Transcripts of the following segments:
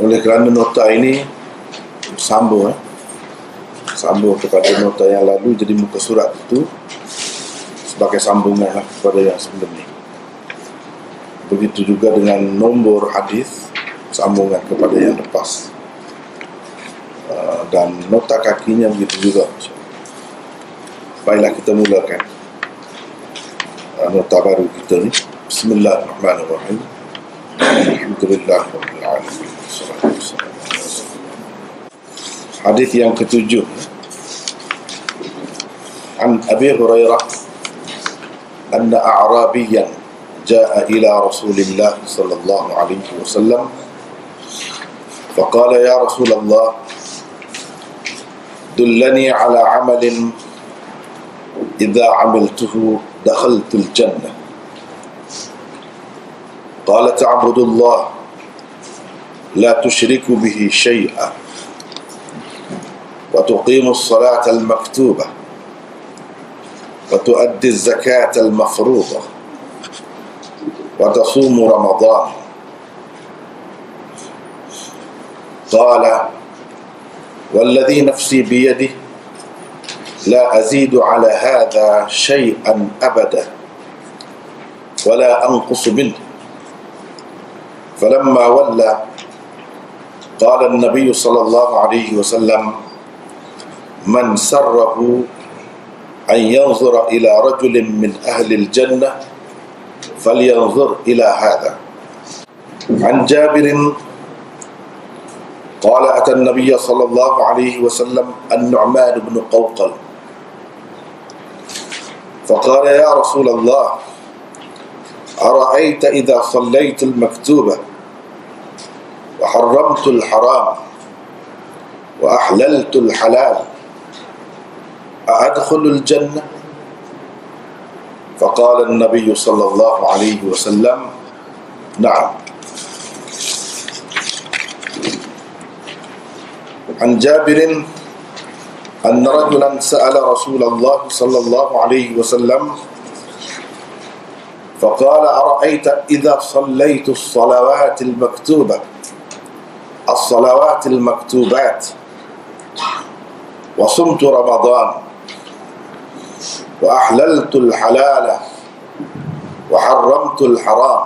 Oleh kerana nota ini sambung kepada nota yang lalu, jadi muka surat itu sebagai sambungan kepada yang sebelum ini. Begitu juga dengan nombor hadis, sambungan kepada yang lepas, dan nota kakinya begitu juga. Baiklah, kita mulakan nota baru kita ni. Bismillahirrahmanirrahim. Alhamdulillahirabbil alamin. Hadis yang ketujuh. An Abi Hurairah anna a'rabiyan jaa ila Rasulillah sallallahu alaihi wasallam faqala ya Rasulullah dullani ala amalin idza amiltuhu dakhaltul jannah. قال تعبد الله لا تشرك به شيئا وتقيم الصلاة المكتوبة وتؤدي الزكاة المفروضة وتصوم رمضان. قال والذي نفسي بيده لا أزيد على هذا شيئا أبدا ولا أنقص منه. فلما ولى قال النبي صلى الله عليه وسلم من سره أن ينظر إلى رجل من أهل الجنة فلينظر إلى هذا. عن جابر قال أتى النبي صلى الله عليه وسلم النعمان بن قوقل فقال يا رسول الله أرأيت إذا صليت المكتوبة وحرمت الحرام وأحللت الحلال أأدخل الجنة؟ فقال النبي صلى الله عليه وسلم نعم. عن جابر أن رجلا سأل رسول الله صلى الله عليه وسلم فقال أرأيت إذا صليت الصلوات المكتوبات وصمت رمضان وأحللت الحلال وحرمت الحرام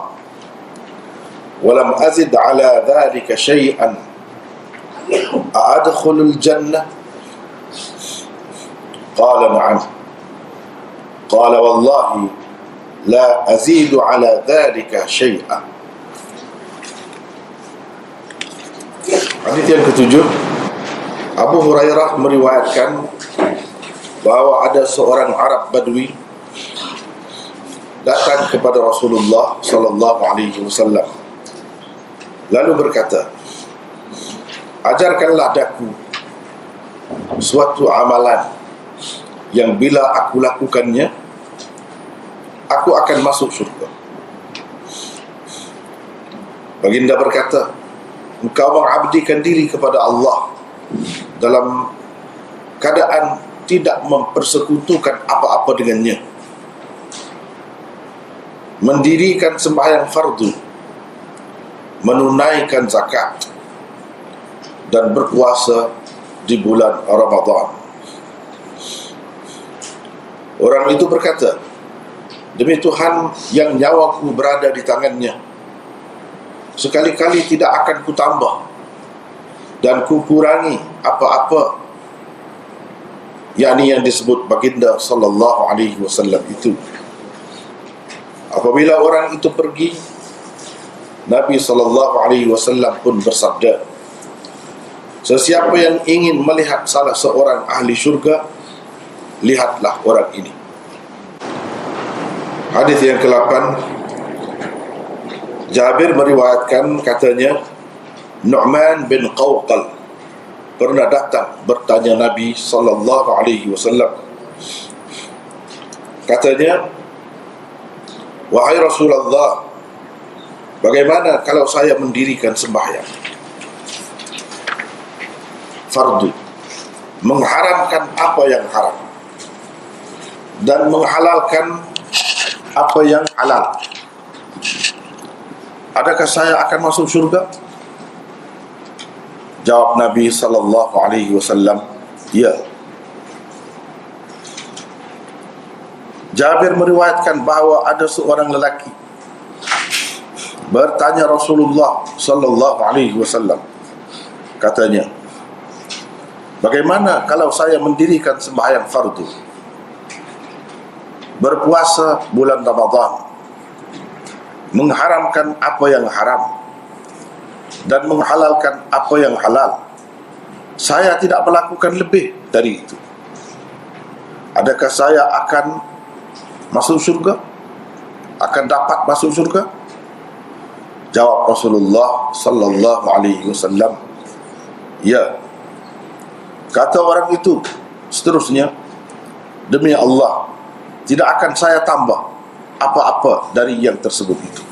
ولم أزد على ذلك شيئا أأدخل الجنة؟ قال نعم. قال والله لا أزيد على ذلك شيئا. Hadis yang ketujuh, Abu Hurairah meriwayatkan bahawa ada seorang Arab Badui datang kepada Rasulullah sallallahu alaihi wasallam lalu berkata, ajarkanlah daku suatu amalan yang bila aku lakukannya aku akan masuk syurga. Baginda berkata, engkau mengabdikan diri kepada Allah dalam keadaan tidak mempersekutukan apa-apa dengannya, mendirikan sembahyang fardu, menunaikan zakat, dan berpuasa di bulan Ramadan. Orang itu berkata, demi Tuhan yang nyawaku berada di tangannya, sekali-kali tidak akan kutambah dan kukurangi apa-apa, yakni yang disebut baginda sallallahu alaihi wasallam itu. Apabila orang itu pergi, Nabi sallallahu alaihi wasallam pun bersabda, sesiapa yang ingin melihat salah seorang ahli syurga, lihatlah orang ini. Hadis yang ke-8, Jabir meriwayatkan, katanya Nu'man bin Qawqal pernah datang bertanya Nabi sallallahu alaihi wasallam. Katanya, wahai Rasulullah, bagaimana kalau saya mendirikan sembahyang fardu, mengharamkan apa yang haram dan menghalalkan apa yang halal, adakah saya akan masuk syurga? Jawab Nabi sallallahu alaihi wasallam, ya. Jabir meriwayatkan bahawa ada seorang lelaki bertanya Rasulullah sallallahu alaihi wasallam, katanya, bagaimana kalau saya mendirikan sembahyang fardu, berpuasa bulan Ramadan, mengharamkan apa yang haram dan menghalalkan apa yang halal, saya tidak melakukan lebih dari itu, adakah saya akan masuk surga? Akan dapat masuk surga? Jawab Rasulullah sallallahu alaihi wasallam, ya. Kata orang itu seterusnya, demi Allah, tidak akan saya tambah apa-apa dari yang tersebut itu.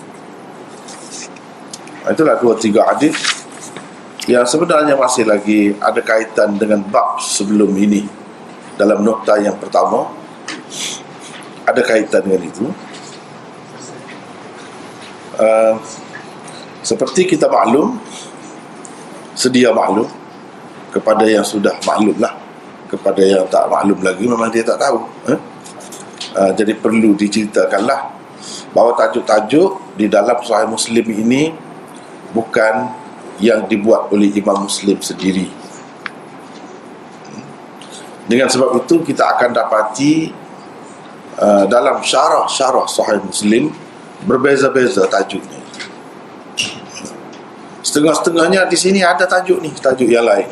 Itulah 2-3 hadis yang sebenarnya masih lagi ada kaitan dengan bab sebelum ini. Dalam nokta yang pertama ada kaitan dengan itu. Seperti kita maklum, sedia maklum, kepada yang sudah maklum lah, kepada yang tak maklum lagi memang dia tak tahu. Jadi perlu diceritakanlah bahawa tajuk-tajuk di dalam Sahih Muslim ini bukan yang dibuat oleh Imam Muslim sendiri. Dengan sebab itu kita akan dapati dalam syarah Sahih Muslim berbeza-beza tajuknya. Setengah-setengahnya di sini ada tajuk ni, tajuk yang lain.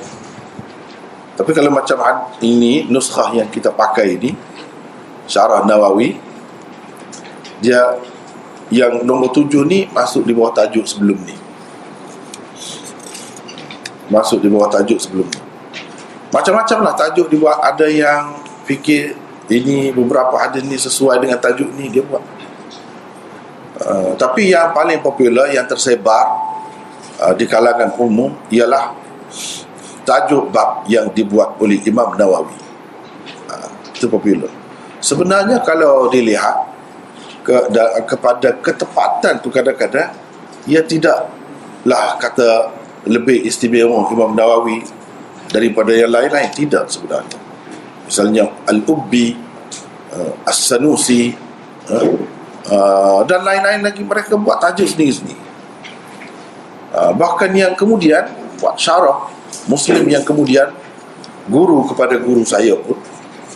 Tapi kalau macam ini, nuskhah yang kita pakai ini, Syarah Nawawi, dia yang nombor 7 ni masuk di bawah tajuk sebelum ni. Masuk di bawah tajuk sebelum ni. Macam-macam lah tajuk dibuat. Ada yang fikir ini beberapa hadis ni sesuai dengan tajuk ni, dia buat. Tapi yang paling popular, yang tersebar di kalangan umum ialah tajuk bab yang dibuat oleh Imam Nawawi. Itu popular. Sebenarnya kalau dilihat kepada ketepatan tu, kadang-kadang ia tidaklah kata lebih istimewa Imam Nawawi daripada yang lain-lain. Tidak sebenarnya. Misalnya Al-Ubbi, As-Sanusi, dan lain-lain lagi, mereka buat tajuk sendiri-sendiri. Bahkan yang kemudian buat syarah Muslim, yang kemudian guru kepada guru saya pun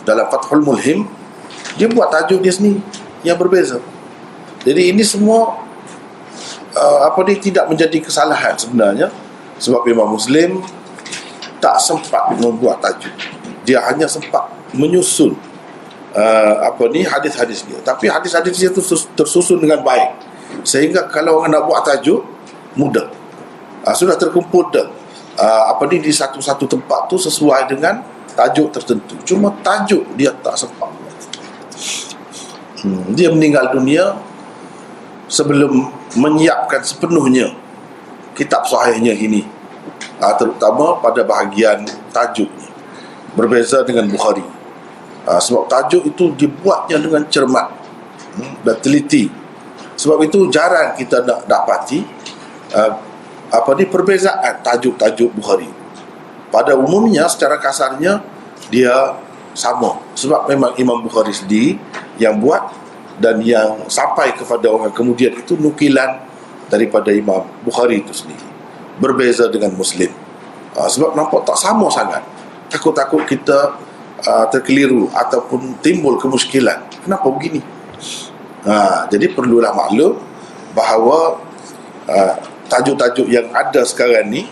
dalam Fathul Mulhim, dia buat tajuk dia sendiri yang berbeza. Jadi ini semua tidak menjadi kesalahan sebenarnya, sebab Imam Muslim tak sempat membuat tajuk. Dia hanya sempat menyusun hadis-hadis dia. Tapi hadis-hadis dia itu tersusun dengan baik, sehingga kalau orang nak buat tajuk mudah. Sudah terkumpul dah di satu-satu tempat tu sesuai dengan tajuk tertentu. Cuma tajuk dia tak sempat. Dia meninggal dunia sebelum menyiapkan sepenuhnya kitab sahihnya ini, terutama pada bahagian tajuknya. Berbeza dengan Bukhari, sebab tajuk itu dibuatnya dengan cermat dan teliti. Sebab itu jarang kita nak dapati perbezaan tajuk-tajuk Bukhari. Pada umumnya, secara kasarnya, dia sama. Sebab memang Imam Bukhari sendiri yang buat, dan yang sampai kepada orang kemudian itu nukilan daripada Imam Bukhari itu sendiri. Berbeza dengan Muslim. Sebab nampak tak sama sangat. Takut-takut kita terkeliru ataupun timbul kemuskilan. Kenapa begini? Jadi perlulah maklum bahawa tajuk-tajuk yang ada sekarang ni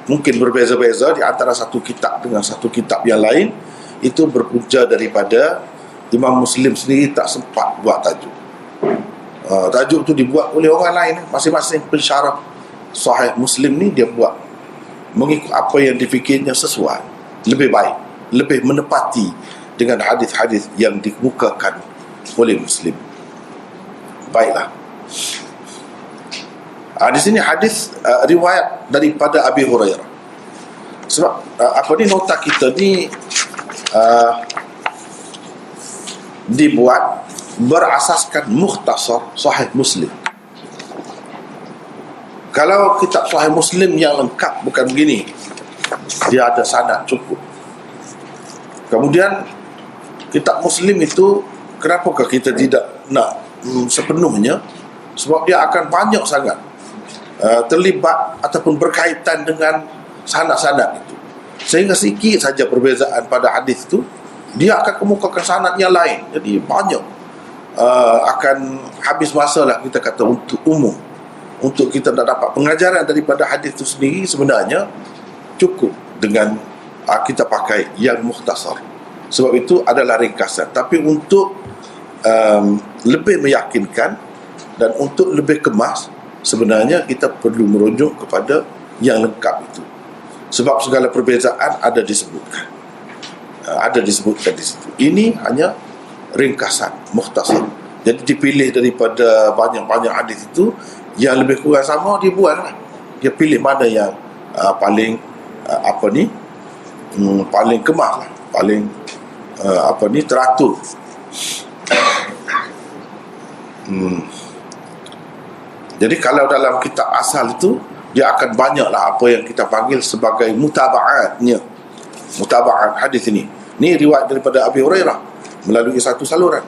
mungkin berbeza-beza di antara satu kitab dengan satu kitab yang lain. Itu berpunca daripada Imam Muslim sendiri tak sempat buat tajuk. Tajuk tu dibuat oleh orang lain. Masing-masing pensyarah Sahih Muslim ni dia buat mengikut apa yang difikirnya sesuai, lebih baik, lebih menepati dengan hadis-hadis yang dikemukakan oleh Muslim. Baiklah. Di sini hadis riwayat daripada Abi Hurairah. Sebab nota kita ni dibuat berasaskan mukhtasar Sahih Muslim. Kalau kitab Sahih Muslim yang lengkap bukan begini, dia ada sanad cukup. Kemudian kitab Muslim itu, kenapakah kita tidak nak sepenuhnya? Sebab dia akan banyak sangat terlibat ataupun berkaitan dengan sanad-sanad itu, sehingga sikit saja perbezaan pada hadis itu dia akan kemukakan sanad yang lain. Jadi banyak, akan habis masa lah kita kata untuk umum. Untuk kita nak dapat pengajaran daripada hadis itu sendiri, sebenarnya cukup dengan kita pakai yang mukhtasar. Sebab itu adalah ringkasan. Tapi untuk lebih meyakinkan dan untuk lebih kemas, sebenarnya kita perlu merujuk kepada yang lengkap itu. Sebab segala perbezaan ada disebutkan. Ada disebutkan di situ. Ini hanya ringkasan, mukhtasar. Jadi dipilih daripada banyak-banyak hadis itu, yang lebih kurang sama dia buang lah. Dia pilih mana yang paling paling kemas lah, paling teratur. Jadi kalau dalam kitab asal itu, dia akan banyaklah apa yang kita panggil sebagai mutaba'atnya. Mutaba'at hadis ini. Ini riwayat daripada Abi Hurairah melalui satu saluran.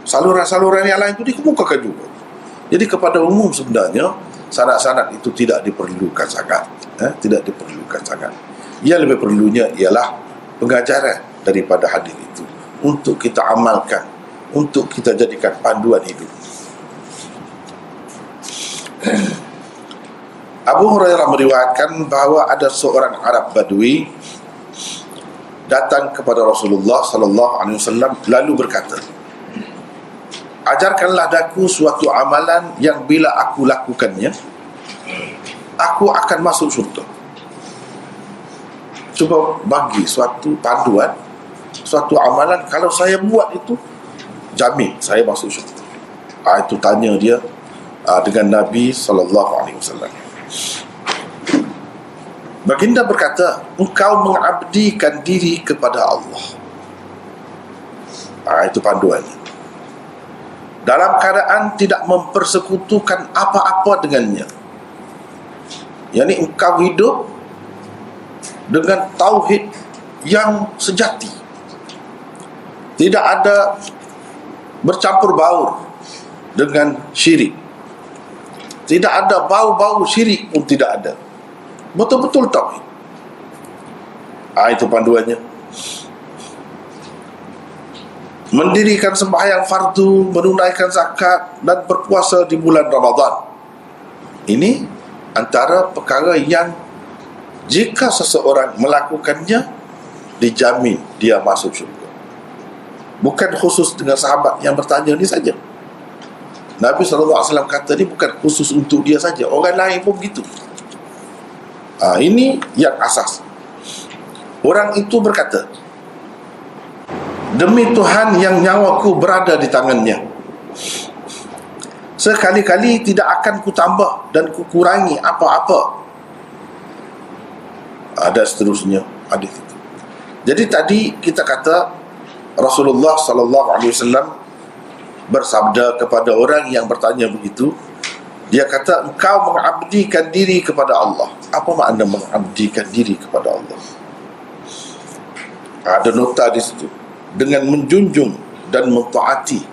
Saluran-saluran yang lain itu dikemukakan juga. Jadi kepada umum sebenarnya sanad-sanad itu tidak diperlukan sangat, tidak diperlukan sangat. Yang lebih perlunya ialah pengajaran daripada hadis itu untuk kita amalkan, untuk kita jadikan panduan hidup. Abu Hurairah meriwayatkan bahawa ada seorang Arab Badui datang kepada Rasulullah sallallahu alaihi wasallam lalu berkata, "Ajarkanlah daku suatu amalan yang bila aku lakukannya, aku akan masuk syurga." Cuba bagi suatu panduan, suatu amalan, kalau saya buat itu, jamin saya masuk syurga. Itu tanya dia dengan Nabi SAW. Baginda berkata, "Engkau mengabdikan diri kepada Allah." Itu panduannya. Dalam keadaan tidak mempersekutukan apa-apa dengannya. Yani engkau hidup dengan tauhid yang sejati. Tidak ada bercampur baur dengan syirik. Tidak ada bau-bau syirik pun tidak ada. Betul-betul tauhid. Itu panduannya. Mendirikan sembahyang fardu, menunaikan zakat dan berpuasa di bulan Ramadan. Ini antara perkara yang jika seseorang melakukannya, dijamin dia masuk syurga. Bukan khusus dengan sahabat yang bertanya ni saja. Nabi SAW kata ni bukan khusus untuk dia saja, orang lain pun begitu. Ini yang asas. Orang itu berkata, "Demi Tuhan yang nyawaku berada di tangannya, sekali-kali tidak akan kutambah dan kukurangi apa-apa." Ada seterusnya hadis itu. Jadi tadi kita kata Rasulullah SAW bersabda kepada orang yang bertanya begitu. Dia kata, "Engkau mengabdikan diri kepada Allah." Apa makna mengabdikan diri kepada Allah? Ada nota di situ. Dengan menjunjung dan mentaati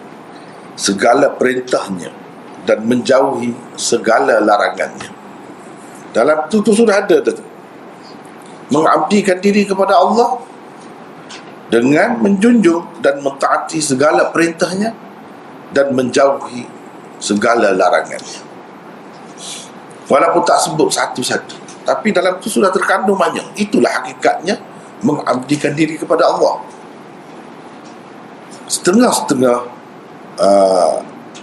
segala perintahnya dan menjauhi segala larangannya. Dalam itu sudah ada tu. Mengabdikan diri kepada Allah dengan menjunjung dan mentaati segala perintahnya dan menjauhi segala larangannya. Walaupun tak sebut satu-satu, tapi dalam itu sudah terkandung banyak. Itulah hakikatnya mengabdikan diri kepada Allah. Setengah-setengah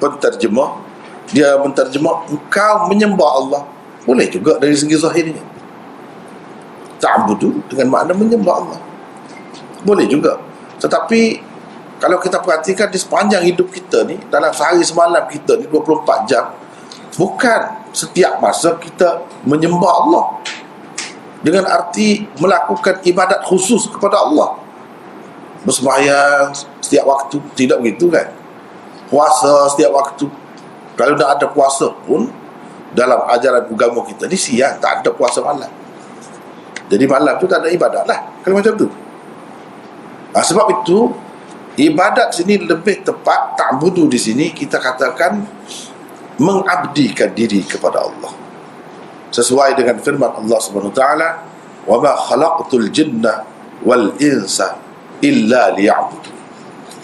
penterjemah, dia menterjemah engkau menyembah Allah. Boleh juga dari segi zahirnya. Ta'budu dengan makna menyembah Allah. Boleh juga. Tetapi kalau kita perhatikan di sepanjang hidup kita ni, dalam sehari semalam kita ni 24 jam, bukan setiap masa kita menyembah Allah dengan arti melakukan ibadat khusus kepada Allah. Bersembahyang setiap waktu, tidak begitu kan? Puasa setiap waktu. Kalau dah ada puasa pun, dalam ajaran agama kita ni siang tak ada puasa malam. Jadi malam tu tak ada ibadat lah kalau macam tu. Sebab itu ibadat sini lebih tepat, ta'budu di sini kita katakan mengabdikan diri kepada Allah. Sesuai dengan firman Allah Subhanahu wa taala, "Wa ma khalaqtul jinna wal insa illa liya'budu."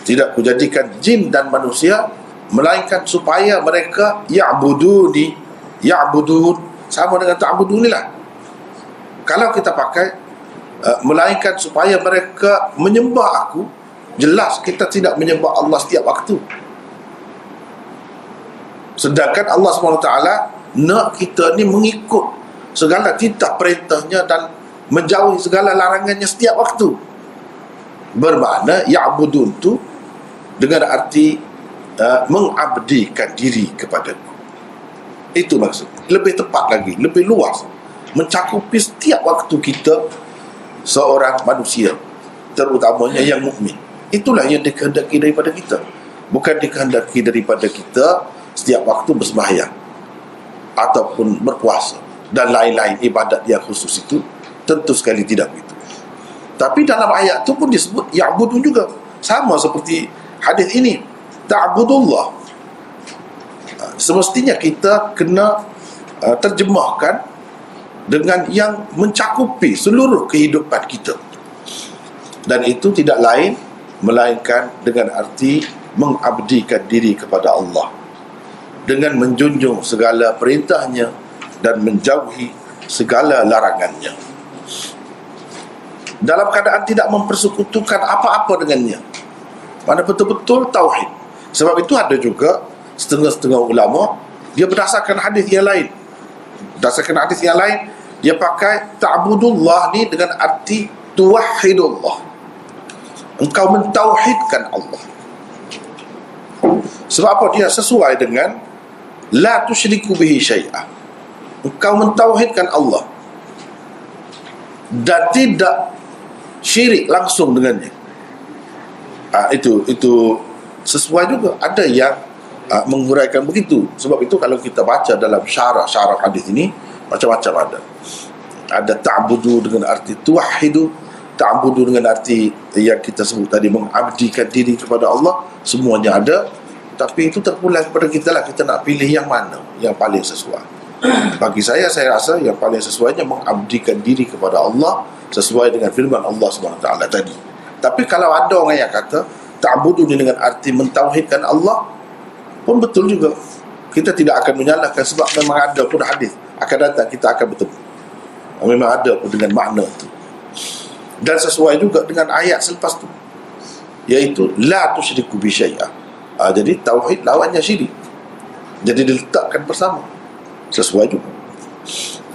Tidak kujadikan jin dan manusia melainkan supaya mereka ya'buduni. Ya'budun sama dengan ta'budu ni lah. Kalau kita pakai melainkan supaya mereka menyembah aku, jelas kita tidak menyembah Allah setiap waktu. Sedangkan Allah SWT nak kita ni mengikut segala titah perintahnya dan menjauhi segala larangannya setiap waktu. Bermakna ya'budun tu dengan arti mengabdikan diri kepadaku. Itu maksud. Lebih tepat lagi, lebih luas, mencakupi setiap waktu kita seorang manusia, terutamanya yang mukmin. Itulah yang dikehendaki daripada kita. Bukan dikehendaki daripada kita setiap waktu bersembahyang ataupun berpuasa dan lain-lain ibadat yang khusus itu. Tentu sekali tidak begitu. Tapi dalam ayat itu pun disebut ya'budun juga. Sama seperti hadis ini, ta'budullah. Semestinya kita kena terjemahkan dengan yang mencakupi seluruh kehidupan kita. Dan itu tidak lain melainkan dengan arti mengabdikan diri kepada Allah dengan menjunjung segala perintahnya dan menjauhi segala larangannya, dalam keadaan tidak mempersekutukan apa-apa dengannya. Mana betul-betul tauhid. Sebab itu ada juga setengah-setengah ulama dia berdasarkan hadis yang lain. Berdasarkan hadis yang lain dia pakai ta'budullah ni dengan arti tuwahhidullah. Engkau mentauhidkan Allah. Sebab apa? Dia sesuai dengan la tusyriku bihi syai'ah. Engkau mentauhidkan Allah dan tidak syirik langsung dengannya. Itu sesuai juga. Ada yang menguraikan begitu. Sebab itu kalau kita baca dalam syarah hadis ini, macam-macam ada. Ada ta'budu dengan arti tuwahhidu, ta'budu dengan arti yang kita sebut tadi mengabdikan diri kepada Allah. Semuanya ada. Tapi itu terpulang kepada kita lah. Kita nak pilih yang mana yang paling sesuai. Bagi saya rasa yang paling sesuainya mengabdikan diri kepada Allah sesuai dengan firman Allah SWT tadi. Tapi kalau ada orang yang kata ta'budu ni dengan arti mentauhidkan Allah, pun betul juga. Kita tidak akan menyalahkan sebab memang ada pun hadis akan datang kita akan bertemu. Memang ada pun dengan makna itu. Dan sesuai juga dengan ayat selepas tu, iaitu la tusyriku bi syai'ah. Jadi tauhid lawannya syirik. Jadi diletakkan bersama. Sesuai juga.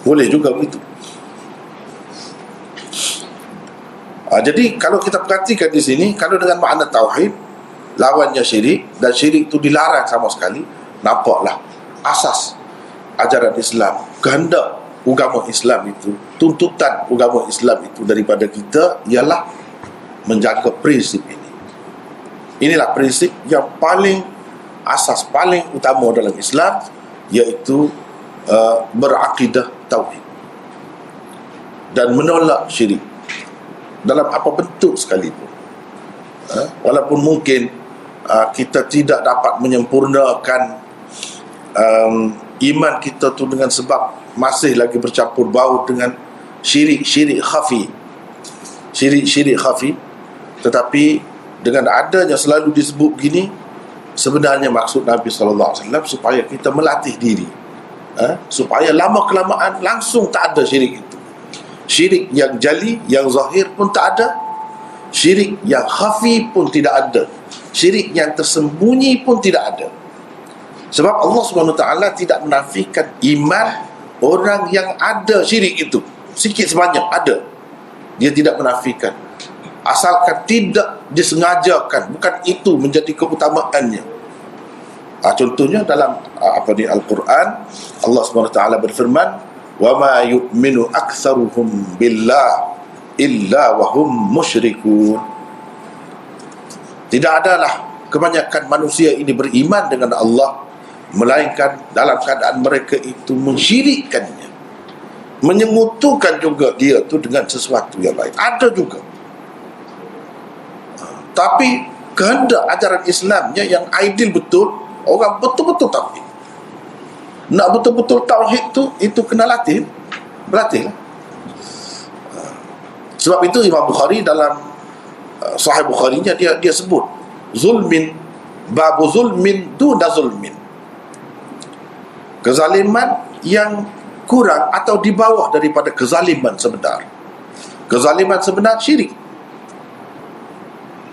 Boleh juga begitu. Jadi kalau kita perhatikan di sini, kalau dengan makna tauhid lawannya syirik, dan syirik itu dilarang sama sekali, nampaklah asas ajaran Islam, kehendak agama Islam itu, tuntutan agama Islam itu daripada kita ialah menjaga prinsip ini. Inilah prinsip yang paling asas, paling utama dalam Islam, iaitu berakidah tauhid dan menolak syirik dalam apa bentuk sekalipun. Walaupun mungkin kita tidak dapat menyempurnakan iman kita tu dengan sebab masih lagi bercampur baur dengan syirik khafi, syirik khafi, tetapi dengan adanya selalu disebut begini, sebenarnya maksud Nabi SAW supaya kita melatih diri, supaya lama-kelamaan langsung tak ada syirik itu. Syirik yang jali, yang zahir pun tak ada, syirik yang khafi pun tidak ada, syirik yang tersembunyi pun tidak ada. Sebab Allah SWT tidak menafikan iman orang yang ada syirik itu, sikit sebanyak ada, dia tidak menafikan, asalkan tidak disengajakan, bukan itu menjadi keutamaannya. Contohnya dalam Al-Quran, Allah SWT berfirman, wa ma yu'minu aktsaruhum billah illa wa hum musyrikun. Tidak adalah kebanyakan manusia ini beriman dengan Allah melainkan dalam keadaan mereka itu mensyirikkannya, menyengutukan juga dia tu dengan sesuatu yang lain. Ada juga. Tapi kehendak ajaran Islamnya yang ideal betul, orang betul-betul tauhid. Nak betul-betul tauhid tu, itu kena latih, berlatih lah. Sebab itu Imam Bukhari dalam Sahih Bukharinya dia sebut zulmin, babu zulmin duna zulmin, kezaliman yang kurang atau di bawah daripada kezaliman sebenar. Kezaliman sebenar syirik,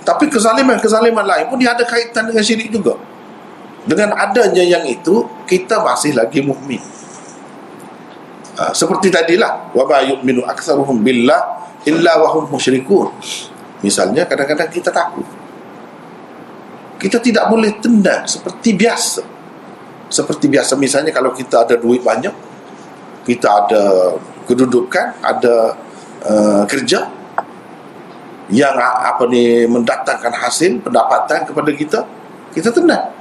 tapi kezaliman lain pun dia ada kaitan dengan syirik juga. Dengan adanya yang itu, kita masih lagi mukmin. Seperti tadilah, wa ma yu'minu aktsaruhum billah illa wa hum musyrikun. Misalnya kadang-kadang kita takut, kita tidak boleh tendang seperti biasa. Seperti biasa, misalnya kalau kita ada duit banyak, kita ada kedudukan, ada kerja yang mendatangkan hasil pendapatan kepada kita, kita tendang.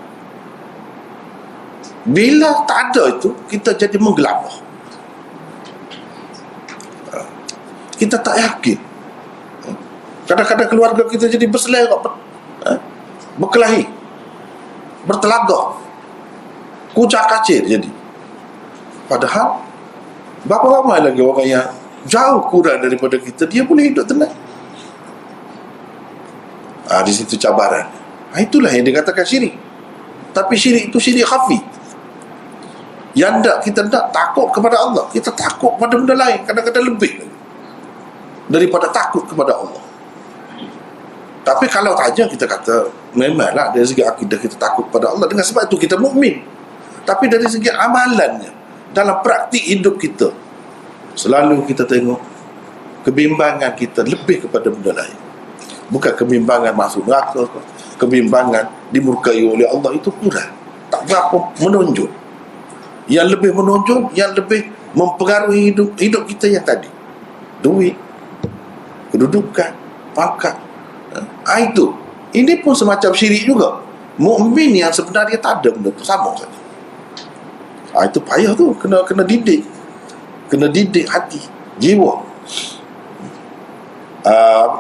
Bila tak ada itu, kita jadi menggelabah, kita tak yakin. Kadang-kadang keluarga kita jadi berselera, berkelahi, bertelagak, kucak kacir jadi. Padahal berapa ramai lagi orang yang jauh kurang daripada kita, dia boleh hidup tenang. Di situ cabaran. Itulah yang dikatakan syirik. Tapi syirik itu syirik khafi. Yang tak kita tak takut kepada Allah, kita takut pada benda lain, kadang-kadang lebih daripada takut kepada Allah. Tapi kalau saja kita kata memanglah dari segi akidah kita takut pada Allah, dengan sebab itu kita mukmin. Tapi dari segi amalannya, dalam praktik hidup kita, selalu kita tengok kebimbangan kita lebih kepada benda lain. Bukan kebimbangan masuk neraka, kebimbangan dimurkai oleh Allah, itu kurang, tak berapa menonjol. Yang lebih menonjol, yang lebih mempengaruhi hidup kita yang tadi, duit, kedudukan, pangkat. Itu, ini pun semacam syirik juga. Mukmin yang sebenarnya tak ada benda tu, sama saja. Itu payah tu, kena didik, hati, jiwa.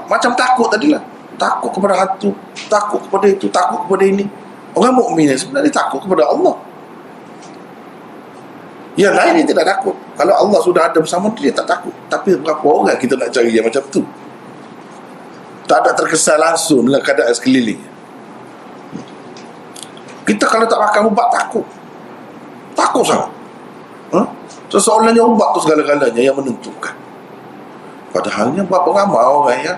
Macam takut tadilah, takut kepada hantu, takut kepada itu, takut kepada ini. Orang mukmin sebenarnya takut kepada Allah. Yang lain dia tidak takut. Kalau Allah sudah ada bersama dia, tak takut. Tapi berapa orang kita nak cari yang macam tu? Tak ada terkesan langsung dengan keadaan sekeliling. Kita kalau tak makan ubat, takut sangat. Seolah-olahnya ubat tu segala-galanya yang menentukan. Padahalnya berapa ramai orang yang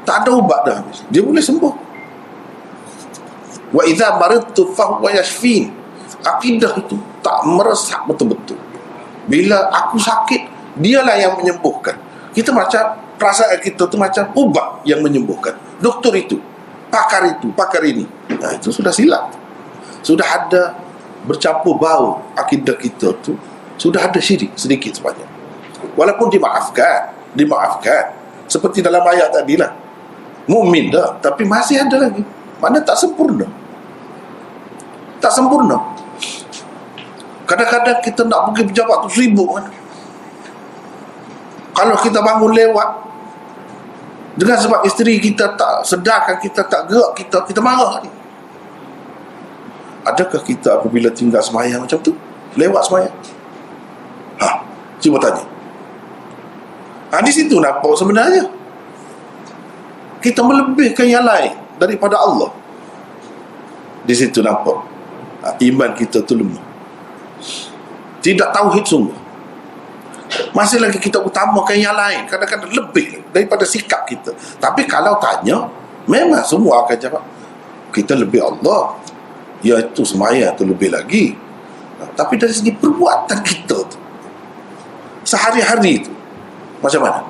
tak ada ubat dah habis, dia boleh sembuh. Wa idza maridtu fa huwa yashfin. Akidah itu tak meresap betul-betul. Bila aku sakit, dialah yang menyembuhkan. Kita macam perasaan kita tu macam ubat yang menyembuhkan. Doktor itu, pakar ini. Itu sudah silap. Sudah ada bercampur bau akidah kita tu, sudah ada syirik sedikit sebanyak. Walaupun dimaafkan. Seperti dalam ayat tadi lah. Mukmin dah, tapi masih ada lagi. Mana tak sempurna. Kadang-kadang kita nak pergi pejabat tu sibuk kan. Kalau kita bangun lewat, dengan sebab isteri kita tak sedarkan, kita tak gerak, kita marah ni. Adakah kita apabila tinggal semayang macam tu, lewat semayang? Cuba tanya. Di situ nampak sebenarnya kita melebihkan yang lain daripada Allah. Di situ nampak iman kita tu lemah, tidak tauhid sungguh. Masih lagi kita utamakan yang lain, kadang-kadang lebih daripada sikap kita. Tapi kalau tanya, memang semua akan jawab kita lebih Allah, iaitu semayang tu lebih lagi. Tapi dari segi perbuatan kita tu sehari-hari tu macam mana?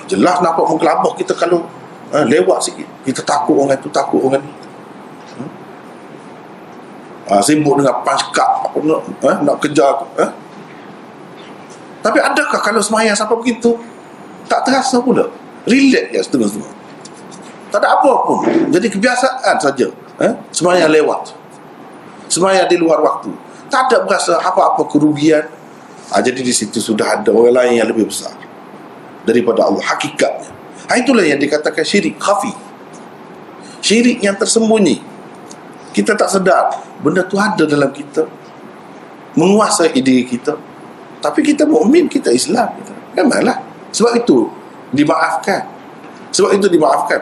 Jelas nampak menggelabah kita kalau lewat sikit, kita takut orang tu, takut orang ni. Sibuk dengan panskap, nak kejar tu. Tapi adakah kalau semayang sampai begitu, tak terasa pula, relax je setengah-setengah, tak ada apa pun, jadi kebiasaan saja. Semayang lewat, sembahyang di luar waktu, tak ada berasa apa-apa kerugian. Jadi di situ sudah ada orang lain yang lebih besar daripada Allah hakikatnya. Itulah yang dikatakan syirik khafi, syirik yang tersembunyi. Kita tak sedar benda tu ada dalam kita, menguasai diri kita, tapi kita mukmin, kita Islam, memanglah. Sebab itu dimaafkan.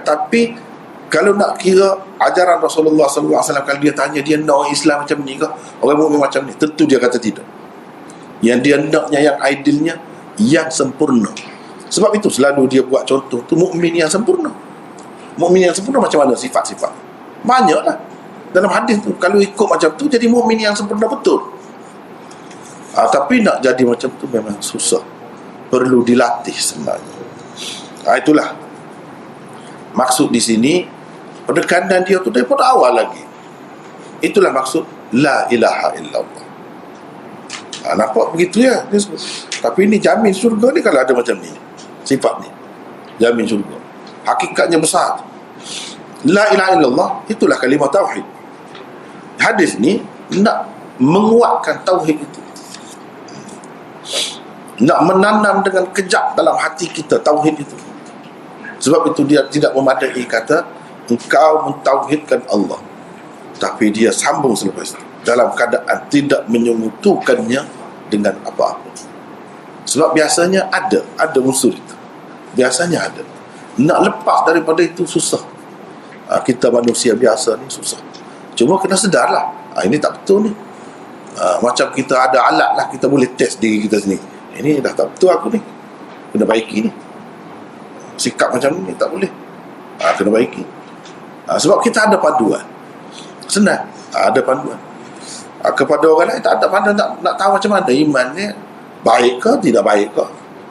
Tapi kalau nak kira ajaran Rasulullah SAW, kalau dia tanya dia nak orang Islam macam ni ke, orang mukmin macam ni, tentu dia kata tidak. Yang dia naknya, yang idealnya, yang sempurna. Sebab itu selalu dia buat contoh tu mukmin yang sempurna. Mukmin yang sempurna macam mana sifat-sifat? Banyaklah dalam hadis tu. Kalau ikut macam tu, jadi mukmin yang sempurna betul. Tapi nak jadi macam tu memang susah, perlu dilatih sebenarnya. Itulah maksud di sini, penekanan dia tu daripada awal lagi. Itulah maksud la ilaha illallah. Nampak begitu ya dia sebut. Tapi ini jamin syurga ni kalau ada macam ni, sifat ni jamin syurga. Hakikatnya besar. La ilaha illallah itulah kalimah tauhid. Hadis ni nak menguatkan tauhid itu, nak menanam dengan kejap dalam hati kita tauhid itu. Sebab itu dia tidak memadai kata engkau mentauhidkan Allah, tapi dia sambung selepas itu dalam keadaan tidak menyekutukannya dengan apa-apa. Sebab biasanya ada unsur itu, biasanya ada. Nak lepas daripada itu susah. Kita manusia biasa ni susah. Cuma kena sedarlah, ini tak betul ni. Macam kita ada alat lah, kita boleh test diri kita sendiri. Ini dah tak betul aku ni, kena baiki ni. Sikap macam ni tak boleh, kena baiki. Sebab kita ada panduan. Senang, ada panduan. Kepada orang lain tak ada panduan, nak tahu macam mana iman ni, baik ke tidak baik ke,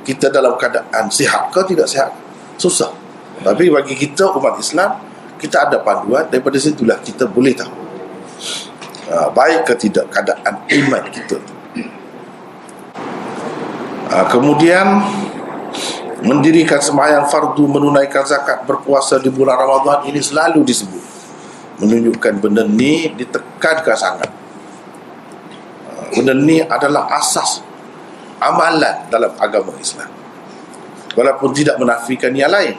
kita dalam keadaan sihat ke tidak sihat, susah. Tapi bagi kita umat Islam, kita ada panduan. Daripada situlah kita boleh tahu baik ke tidak keadaan iman kita. Kemudian mendirikan sembahyang fardu, menunaikan zakat, berpuasa di bulan Ramadan, ini selalu disebut, menunjukkan benda ni ditekankan sangat. Benda ni adalah asas amalan dalam agama Islam, walaupun tidak menafikan yang lain,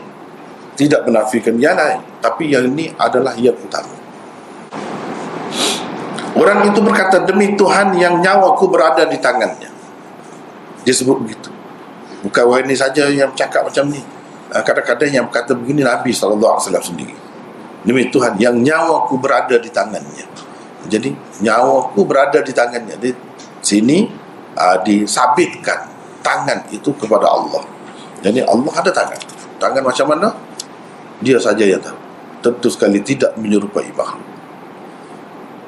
tapi yang ini adalah yang utama. Orang itu berkata, demi Tuhan yang nyawaku berada di tangannya. Dia sebut begitu. Bukan orang ini saja yang cakap macam ni. Kadang-kadang yang berkata begini Nabi SAW sendiri. Demi Tuhan yang nyawaku berada di tangannya. Jadi nyawaku berada di tangannya. Di sini disabitkan tangan itu kepada Allah. Jadi Allah ada tangan. Tangan macam mana? Dia saja yang tahu. Tentu sekali tidak menyerupai makhluk.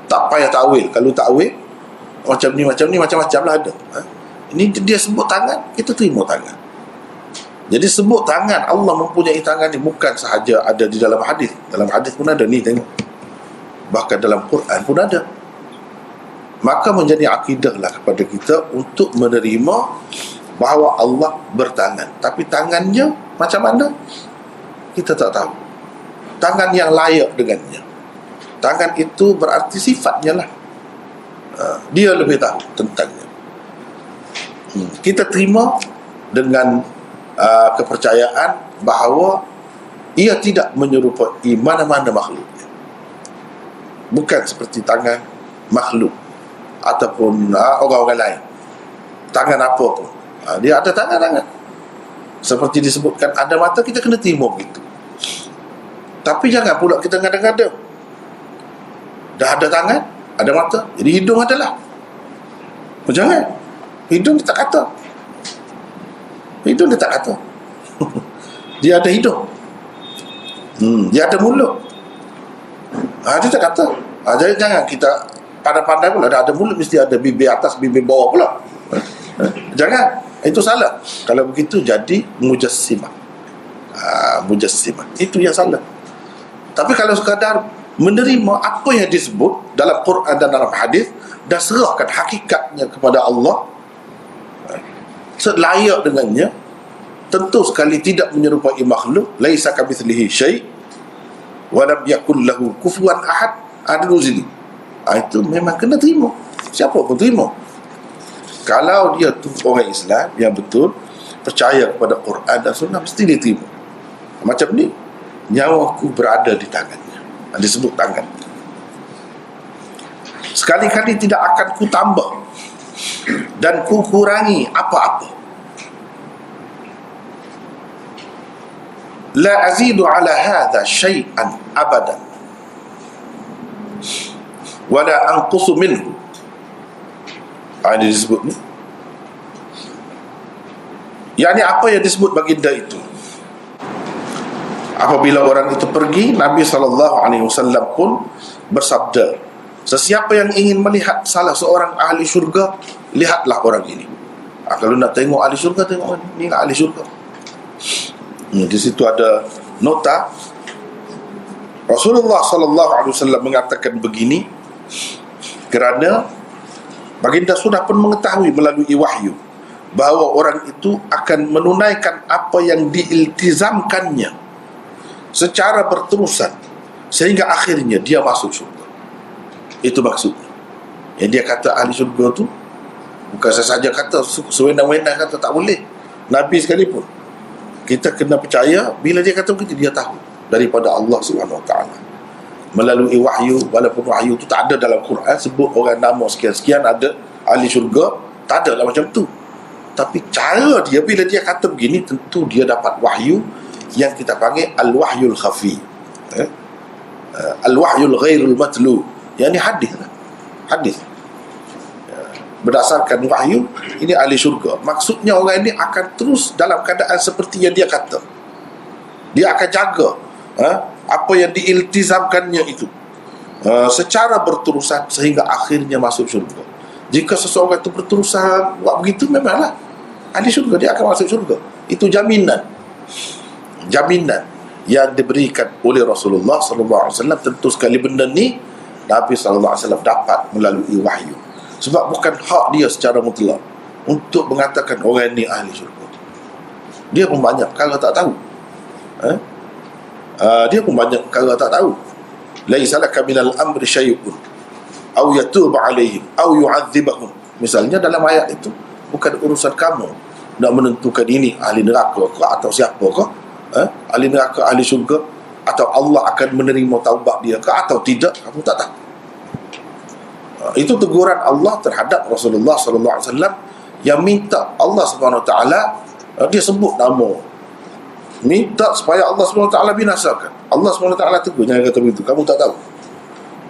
Tak payah takwil. Kalau takwil macam-macam lah ada. Ini dia sebut tangan, kita terima tangan. Jadi sebut tangan, Allah mempunyai tangan ni bukan sahaja ada di dalam hadis. Dalam hadis pun ada ni, tengok. Bahkan dalam Quran pun ada. Maka menjadi akidahlah kepada kita untuk menerima bahawa Allah bertangan. Tapi tangannya macam mana? Kita tak tahu. Tangan yang layak dengannya. Tangan itu berarti sifatnya lah. Dia lebih tahu tentangnya. Kita terima dengan kepercayaan bahawa ia tidak menyerupai mana-mana makhluknya. Bukan seperti tangan makhluk ataupun orang-orang lain. Tangan apa pun, dia ada tangan-tangan. Seperti disebutkan ada mata, kita kena terima begitu. Tapi jangan pula kita ngada-ngada. Dah ada tangan, ada mata, jadi hidung adalah. Jangan. Hidung dia tak kata. Dia ada hidung, dia ada mulut, dia tak kata. Jadi jangan kita pandai-pandai pula ada mulut mesti ada bibir atas bibir bawah pula. Jangan, itu salah. Kalau begitu jadi mujassimah. Itu yang salah. Tapi kalau sekadar menerima apa yang disebut dalam Quran dan dalam hadis dan serahkan hakikatnya kepada Allah selayak dengannya, tentu sekali tidak menyerupai makhluk. Laisa kamitslihi syai' wa lam yakul lahu kufuwan ahad. Ada dulu sini. Itu memang kena terima. Siapa pun terima. Kalau dia tu orang Islam yang betul, percaya kepada Quran dan Sunnah, mesti dia terima. Macam ni, nyawaku berada di tangannya. Disebut tangan. Sekali-kali tidak akan ku tambah dan ku kurangi apa-apa. La azidu ala hadha syai'an abadan wa la anqusu minhu. Ada disebut ni. Yani apa yang disebut baginda itu? Apabila orang itu pergi, Nabi SAW pun bersabda, sesiapa yang ingin melihat salah seorang ahli syurga, lihatlah orang ini. Kalau nak tengok ahli syurga, tengok orang ini. Ini ahli syurga. Di situ ada nota. Rasulullah SAW mengatakan begini kerana baginda sudah pun mengetahui melalui wahyu bahawa orang itu akan menunaikan apa yang diiltizamkannya secara berterusan sehingga akhirnya dia masuk syurga. Itu maksudnya. Yang dia kata ahli syurga tu bukan saja kata sewenang-wenang kata tak boleh. Nabi sekalipun kita kena percaya bila dia kata begitu, dia tahu daripada Allah SWT melalui wahyu. Walaupun wahyu tu tak ada dalam Quran sebut orang nama sekian-sekian ada ahli syurga, tak ada lah macam tu. Tapi cara dia bila dia kata begini, tentu dia dapat wahyu yang kita panggil al-wahyul khafi, al-wahyul ghairul matlu, yang ni hadis lah. Hadis berdasarkan wahyu, ini ahli syurga. Maksudnya orang ini akan terus dalam keadaan seperti yang dia kata. Dia akan jaga apa yang diiltizamkannya itu secara berterusan sehingga akhirnya masuk syurga. Jika seseorang itu berterusan buat begitu, memanglah ahli syurga, dia akan masuk syurga. Itu jaminan yang diberikan oleh Rasulullah SAW. Tentu sekali benda ni Nabi SAW dapat melalui wahyu. Sebab bukan hak dia secara mutlak untuk mengatakan orang ni ahli syurga. Dia pun banyak perkara tak tahu. Dia pun banyak perkara tak tahu. Laisa laka minal amri syai'un aw yatuba alaihim aw yu'adzibahum. Misalnya dalam ayat itu, bukan urusan kamu nak menentukan ini ahli neraka ke atau siapa ke, ahli neraka, ahli syurga, atau Allah akan menerima taubat dia ke atau tidak, kamu tak tahu. Itu teguran Allah terhadap Rasulullah SAW yang minta Allah SWT, dia sebut nama, minta supaya Allah SWT binasakan. Allah SWT tegur, jangan kata begitu, kamu tak tahu.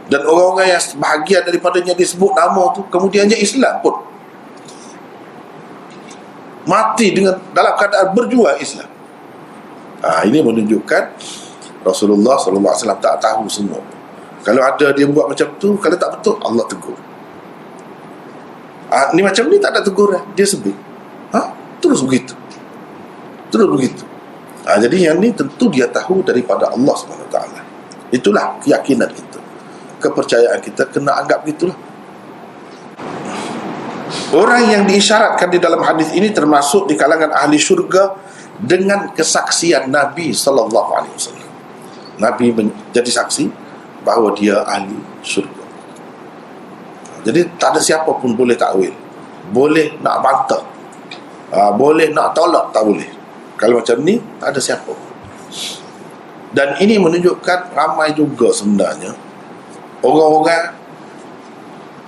Dan orang-orang yang bahagian daripadanya disebut nama tu kemudiannya Islam pun mati dengan dalam keadaan berjuang Islam. Ini menunjukkan Rasulullah SAW tak tahu semua. Kalau ada dia buat macam tu, kalau tak betul, Allah tegur. Ni macam ni tak ada tegur, dia sebut. Terus begitu. Jadi yang ni tentu dia tahu daripada Allah SWT. Itulah keyakinan kita, kepercayaan kita, kena anggap gitulah. Orang yang diisyaratkan di dalam hadis ini termasuk di kalangan ahli syurga dengan kesaksian Nabi SAW. Nabi menjadi saksi bahawa dia ahli syurga. Jadi tak ada siapa pun boleh takwil, boleh nak bantah, boleh nak tolak, tak boleh. Kalau macam ni tak ada siapa. Dan ini menunjukkan ramai juga sebenarnya orang-orang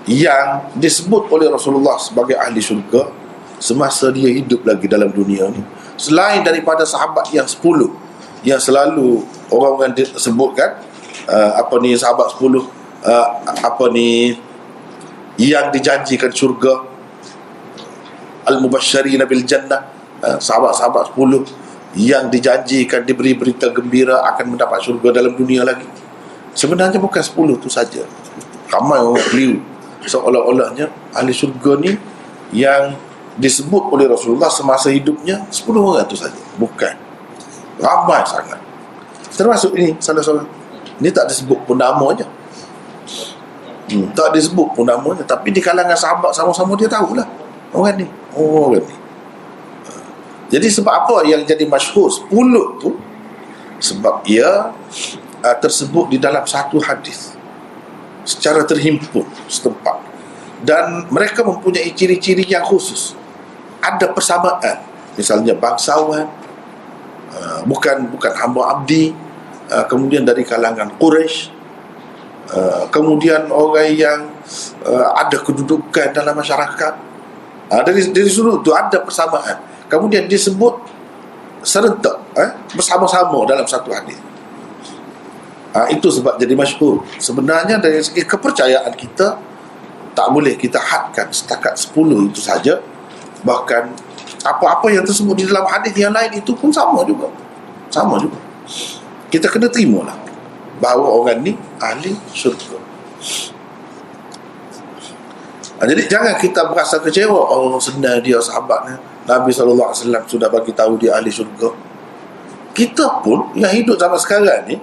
yang disebut oleh Rasulullah sebagai ahli syurga semasa dia hidup lagi dalam dunia ni, selain daripada sahabat yang 10 yang selalu orang-orang sebutkan, sahabat 10 yang dijanjikan syurga, al-mubashsyirin bil jannah, sahabat-sahabat 10 yang dijanjikan diberi berita gembira akan mendapat syurga dalam dunia lagi. Sebenarnya bukan 10 tu saja. Ramai orang keliru seolah-olahnya ahli syurga ni yang disebut oleh Rasulullah semasa hidupnya 10 orang tu saja. Bukan, ramai sangat. Termasuk ini salah seorang. Ini tak disebut pun namanya. Tak disebut pun namanya, tapi di kalangan sahabat sama-sama dia tahulah orang ni. Jadi sebab apa yang jadi masyhur 10 tu? Sebab ia tersebut di dalam satu hadis. secara terhimpun setempat, dan mereka mempunyai ciri-ciri yang khusus. Ada persamaan, misalnya bangsawan, bukan hamba abdi, kemudian dari kalangan Quraisy, kemudian orang yang ada kedudukan dalam masyarakat. Dari sudut itu ada persamaan, kemudian disebut serentak, bersama-sama dalam satu hadis. Itu sebab jadi masyhur. Sebenarnya dari segi kepercayaan kita, tak boleh kita hadkan setakat 10 itu saja. Bahkan apa-apa yang tersebut di dalam hadis yang lain itu pun sama juga. Kita kena terimalah bahawa orang ni ahli syurga. Jadi jangan kita berasa kecewa, oh senang dia sahabatnya, Nabi SAW sudah bagi tahu dia ahli syurga. Kita pun yang hidup zaman sekarang ni,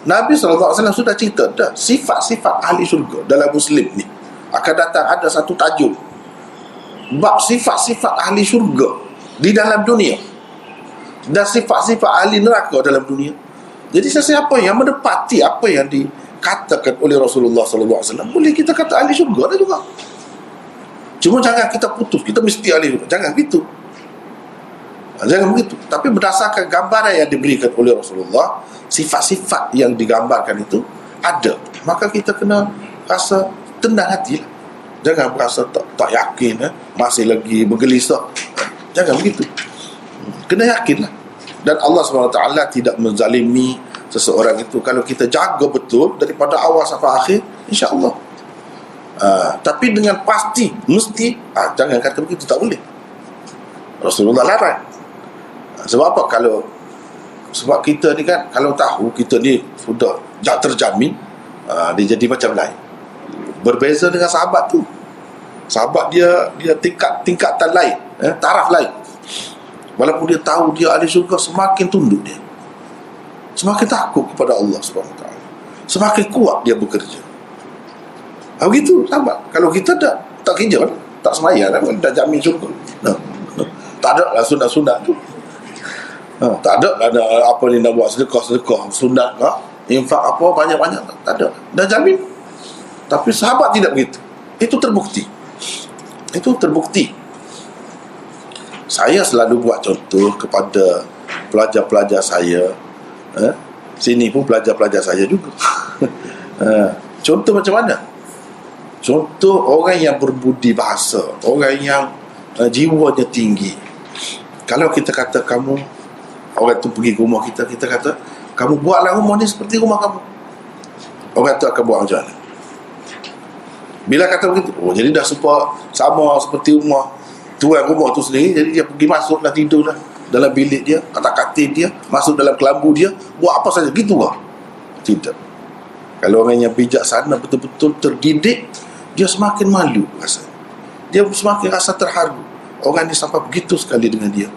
Nabi SAW sudah cerita dah sifat-sifat ahli syurga dalam Muslim ni. Akan datang ada satu tajuk bab sifat-sifat ahli syurga di dalam dunia dan sifat-sifat ahli neraka dalam dunia. Jadi sesiapa yang menepati apa yang dikatakan oleh Rasulullah SAW, boleh kita kata ahli syurga dah juga. Cuma jangan kita putus, kita mesti ahli syurga. Jangan begitu. Jangan begitu. Tapi berdasarkan gambaran yang diberikan oleh Rasulullah, sifat-sifat yang digambarkan itu ada, maka kita kena rasa tenang hati. Jangan berasa tak yakin, masih lagi bergelisah. Jangan begitu. Kena yakinlah. Dan Allah SWT tidak menzalimi seseorang itu kalau kita jaga betul daripada awal sampai akhir, insya-Allah. Tapi dengan pasti, mesti, jangan kata begitu, tak boleh. Rasulullah larang. Sebab apa? Sebab kita ni kan, kalau tahu kita ni sudah terjamin, dia jadi macam lain. Berbeza dengan sahabat tu. Sahabat dia tingkatan lain, taraf lain. Walaupun dia tahu dia ahli syurga, semakin tunduk dia, semakin takut kepada Allah SWT, semakin kuat dia bekerja. Begitu sahabat. Kalau kita tak kerja, tak semaya, dah jamin syurga. Tak ada lah sunat-sunat tu. Tak ada apa ni nak buat sedekah sunat lah, infak apa banyak-banyak, tak ada, dah jamin. Tapi sahabat tidak begitu. Itu terbukti. Saya selalu buat contoh kepada pelajar-pelajar saya. Sini pun pelajar-pelajar saya juga. Contoh macam mana? Contoh orang yang berbudi bahasa, orang yang jiwanya tinggi. Kalau kita kata orang tu pergi ke rumah kita kata, kamu buatlah rumah ni seperti rumah kamu, orang tu akan buat macam mana? Bila kata begitu, jadi dah sama seperti rumah tuan rumah tu sendiri. Jadi dia pergi masuk dah, tidur dah dalam bilik dia, atas katil dia, masuk dalam kelambu dia, buat apa saja, gitu lah. Tidak. Kalau orang yang bijaksana, betul-betul terdidik, dia semakin malu rasa. Dia semakin rasa terharu. Orang ni sampai begitu sekali dengan dia.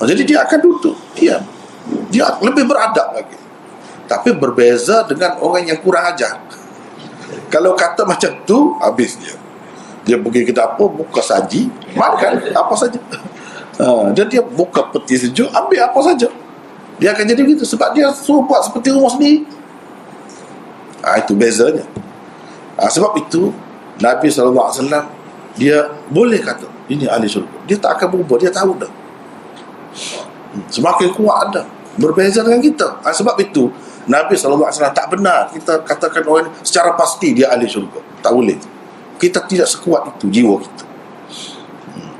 Jadi dia akan duduk, dia lebih beradab lagi. Tapi berbeza dengan orang yang kurang ajar. Kalau kata macam tu, habis dia pergi ke dapur, buka saji, makan apa saja. Dan dia buka peti sejuk, ambil apa saja. Dia akan jadi begitu sebab dia suruh buat seperti rumah sendiri. Itu bezanya. Sebab itu Nabi SAW, dia boleh kata ini ahli syurga. Dia tak akan berubah, dia tahu dah. Semakin kuat dah, berbeza dengan kita. Sebab itu Nabi SAW tak benar kita katakan orang secara pasti dia ahli syurga. Tak boleh. Kita tidak sekuat itu jiwa kita.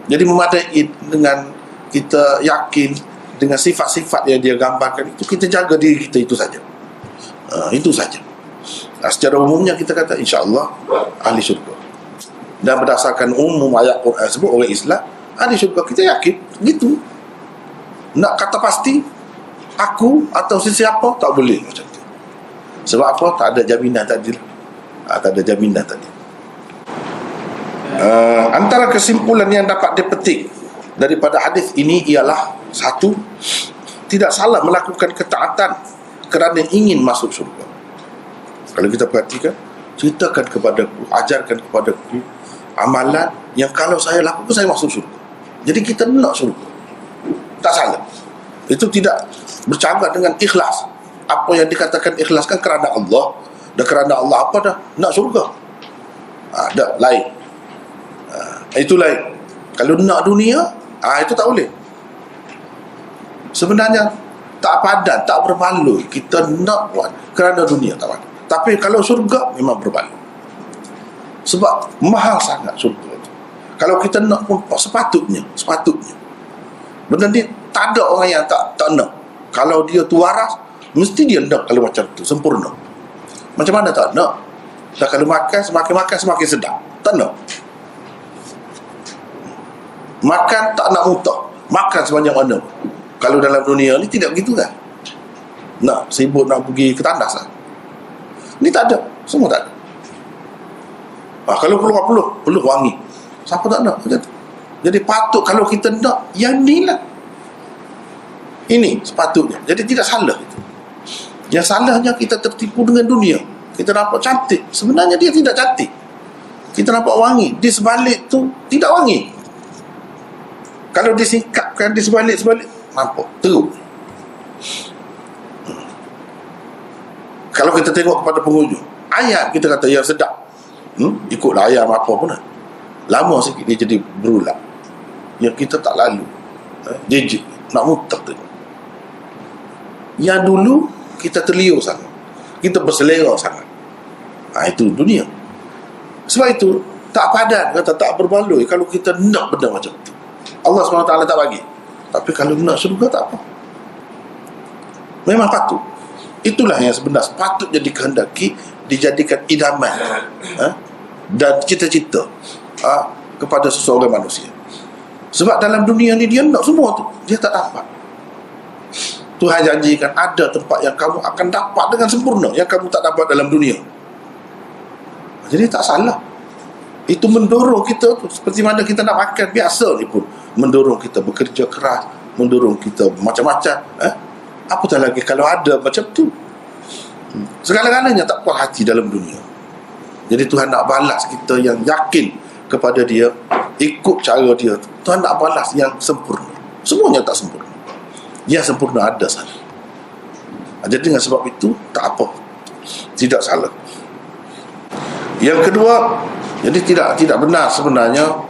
Jadi memadai dengan kita yakin dengan sifat-sifat yang dia gambarkan itu, kita jaga diri kita itu saja. Itu saja. Secara umumnya kita kata insya-Allah ahli syurga. Dan berdasarkan umum ayat Quran sebut orang Islam ahli syurga, kita yakin gitu. Nak kata pasti aku atau sesiapa, tak boleh macam tu. Sebab apa? Tak ada jaminan tadi. Tak ada jaminan tadi. Antara kesimpulan yang dapat dipetik daripada hadis ini ialah, satu, tidak salah melakukan ketaatan kerana ingin masuk syurga. Kalau kita perhatikan, ceritakan kepadaku, ajarkan kepadaku amalan yang kalau saya lakukan saya masuk syurga. Jadi kita nak syurga, tak salah. Itu tidak bercanggah dengan ikhlas. Apa yang dikatakan ikhlas kan kerana Allah, Dah kerana Allah apa dah? Nak syurga. Dah lain. Itu lain. Kalau nak dunia, itu tak boleh. Sebenarnya tak padan, tak berbaloi. Kita nak buat kerana dunia tak padan. Tapi kalau syurga memang berbaloi. Sebab mahal sangat syurga itu. Kalau kita nak pun sepatutnya. Benda ni tak ada orang yang tak nak. Kalau dia tu waras, mesti dia nak kalau macam tu, sempurna. Macam mana tak nak? Dan kalau makan, semakin makan semakin sedap. Tak nak. Makan tak nak muntah. Makan sebanyak mana. Kalau dalam dunia ni tidak begitu kan? Nak sibuk nak pergi ke tandas lah. Ni tak ada. Semua tak ada. Kalau perlu wangi. Siapa tak nak macam tu? Jadi patut kalau kita nak yang ni lah. Ini sepatutnya. Jadi tidak salah itu. Yang salahnya kita tertipu dengan dunia. Kita nampak cantik, sebenarnya dia tidak cantik. Kita nampak wangi, di sebalik tu tidak wangi. Kalau disingkapkan di sebalik nampak teruk. Kalau kita tengok kepada pengunjung, ayam kita kata yang sedap, ikutlah ayam apa pun lah. Lama sikit dia jadi berulang. Yang kita tak lalu, jijik, nak muntah tu. Yang dulu kita terliur sangat, kita berselera sangat. Itu dunia. Sebab itu tak padan, kata tak berbaloi kalau kita nak benda macam tu. Allah SWT tak bagi. Tapi kalau nak syurga tak apa. Memang patut. Itulah yang sebenarnya patutnya dikehendaki, dijadikan idaman dan cita-cita kepada seseorang manusia. Sebab dalam dunia ni dia nak semua tu, dia tak dapat. Tuhan janjikan ada tempat yang kamu akan dapat dengan sempurna yang kamu tak dapat dalam dunia. Jadi tak salah. Itu mendorong kita tu, seperti mana kita nak makan biasa ni pun mendorong kita bekerja keras, mendorong kita macam-macam. Apatah lagi kalau ada macam tu. Segala-galanya tak puas hati dalam dunia. Jadi Tuhan nak balas kita yang yakin kepada dia, ikut cara dia. Tuhan nak balas yang sempurna. Semuanya tak sempurna. Yang sempurna ada sana. Jadi dengan sebab itu tak apa, tidak salah. Yang kedua, jadi tidak benar sebenarnya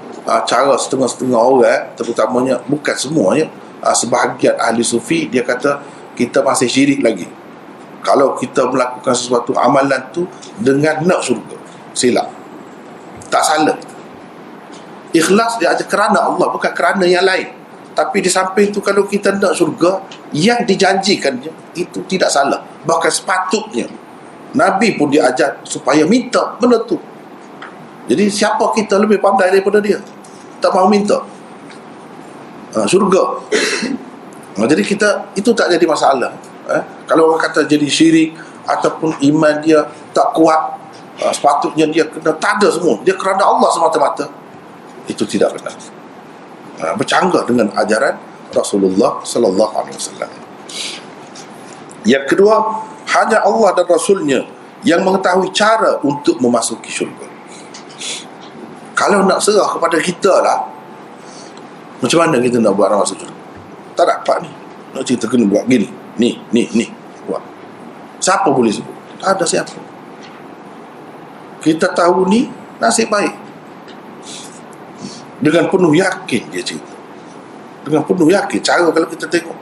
cara setengah-setengah orang, terutamanya bukan semuanya, sebahagian ahli sufi dia kata kita masih syirik lagi kalau kita melakukan sesuatu amalan tu dengan nak syurga. Silap. Tak salah. Ikhlas dia aja kerana Allah, bukan kerana yang lain. Tapi di samping tu kalau kita nak syurga, yang dijanjikannya itu tidak salah, bahkan sepatutnya. Nabi pun diajar supaya minta benda tu. Jadi siapa kita lebih pandai daripada dia? Tak mahu minta syurga. Jadi kita, itu tak jadi masalah. Kalau orang kata jadi syirik ataupun iman dia tak kuat, sepatutnya dia kena, tak ada semua, dia kerana Allah semata-mata, itu tidak benar. Bercanggah dengan ajaran Rasulullah sallallahu alaihi wasallam. Yang kedua, hanya Allah dan Rasulnya yang mengetahui cara untuk memasuki syurga. Kalau nak serah kepada kita lah, macam mana kita nak buat masuk syurga? Tak dapat ni. Nak cerita kena buat gini, ni buat. Siapa boleh sebut? Tak ada siapa. Kita tahu ni nasib baik. Dengan penuh yakin dia cerita. Dengan penuh yakin. Cara kalau kita tengok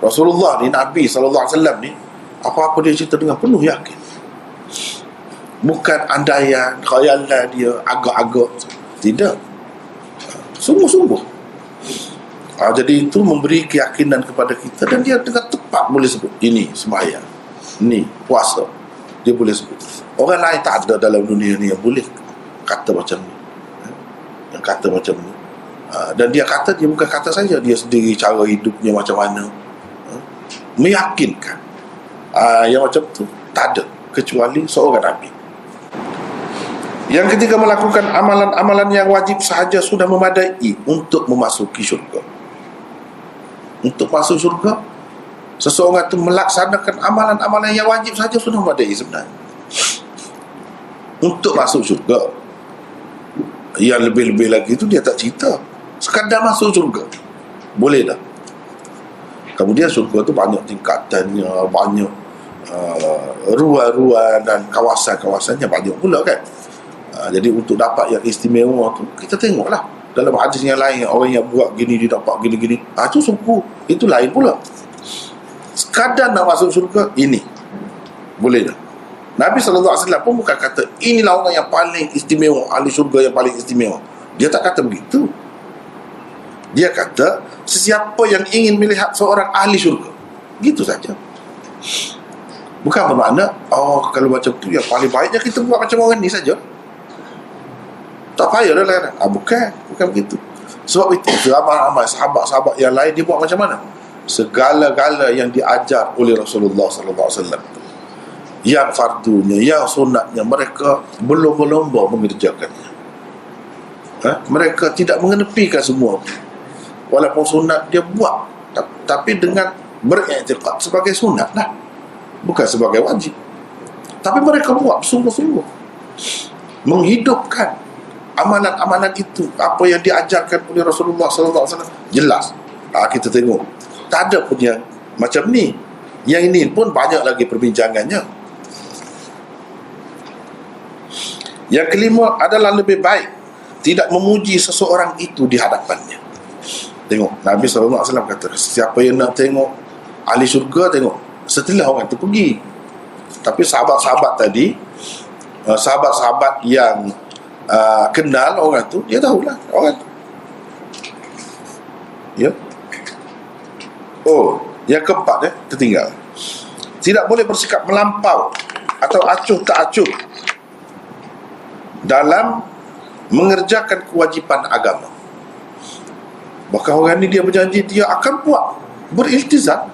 Rasulullah ni, Nabi SAW ni, apa-apa dia cerita dengan penuh yakin. Bukan andaian, khayalan dia, agak-agak. Tidak. Sungguh-sungguh. Jadi itu memberi keyakinan kepada kita, dan dia dengan tepat boleh sebut ini sembahyang, ini puasa, dia boleh sebut. Orang lain tak ada dalam dunia ni yang boleh kata macam ni, yang kata macam ni. Dan dia kata, dia bukan kata saja, dia sendiri cara hidupnya macam mana, meyakinkan. Yang macam tu tak ada kecuali seorang Nabi. Yang ketiga, melakukan amalan-amalan yang wajib sahaja sudah memadai untuk memasuki syurga. Untuk masuk syurga, seseorang itu melaksanakan amalan-amalan yang wajib saja sudah memadai sebenarnya. Untuk masuk syurga, yang lebih-lebih lagi itu dia tak cerita. Sekadar masuk syurga boleh dah. Kemudian syurga itu banyak tingkatannya, banyak ruang-ruang dan kawasan-kawasannya banyak pula kan. Jadi untuk dapat yang istimewa tu, kita tengoklah dalam hadis yang lain, orang yang buat gini dia dapat gini-gini. Itu suku, itu lain pula. Sekadar nak masuk syurga, ini boleh dah. Nabi SAW pun bukan kata inilah orang yang paling istimewa, ahli syurga yang paling istimewa. Dia tak kata begitu. Dia kata sesiapa yang ingin melihat seorang ahli syurga, gitu saja. Bukan bermakna kalau macam tu yang paling baiknya kita buat macam orang ni saja, tak payah dah lah. Bukan begitu. Sebab itu ramai sahabat-sahabat yang lain dia buat macam mana? Segala-gala yang diajar oleh Rasulullah SAW, yang fardunya, yang sunatnya, mereka berlomba-lomba mengerjakannya. Mereka tidak mengenepikan semua. Walaupun sunat dia buat, tapi dengan beriktikad sebagai sunat lah, bukan sebagai wajib. Tapi mereka buat sungguh-sungguh, menghidupkan amalan-amalan itu, apa yang diajarkan oleh Rasulullah SAW. Jelas kita tengok, tak ada pun yang macam ni. Yang ini pun banyak lagi perbincangannya. Yang kelima adalah lebih baik tidak memuji seseorang itu di hadapannya. Tengok, Nabi SAW kata, siapa yang nak tengok ahli syurga, tengok setelah orang itu pergi. Tapi sahabat-sahabat tadi, sahabat-sahabat yang kenal orang tu, dia tahulah orang tu. Ya. Yang keempat, tertinggal. Tidak boleh bersikap melampau atau acuh tak acuh dalam mengerjakan kewajipan agama. Bahkan orang ni dia berjanji dia akan buat, beriltizam.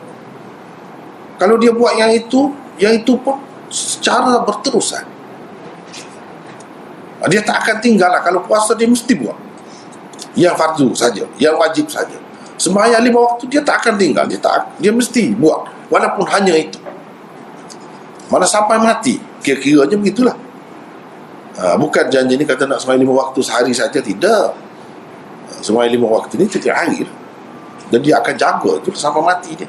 Kalau dia buat yang itu pun secara berterusan. Dia tak akan tinggal lah. Kalau puasa dia mesti buat yang fardu saja, yang wajib saja. Sembahyang 5 waktu dia tak akan tinggal, dia mesti buat, walaupun hanya itu. Mana sampai mati, kira-kiranya begitulah. Bukan janji ni kata nak sembahyang 5 waktu sehari saja, tidak. Sembahyang 5 waktu ni setiap hari lah. Dan dia akan jaga itu sampai mati dia.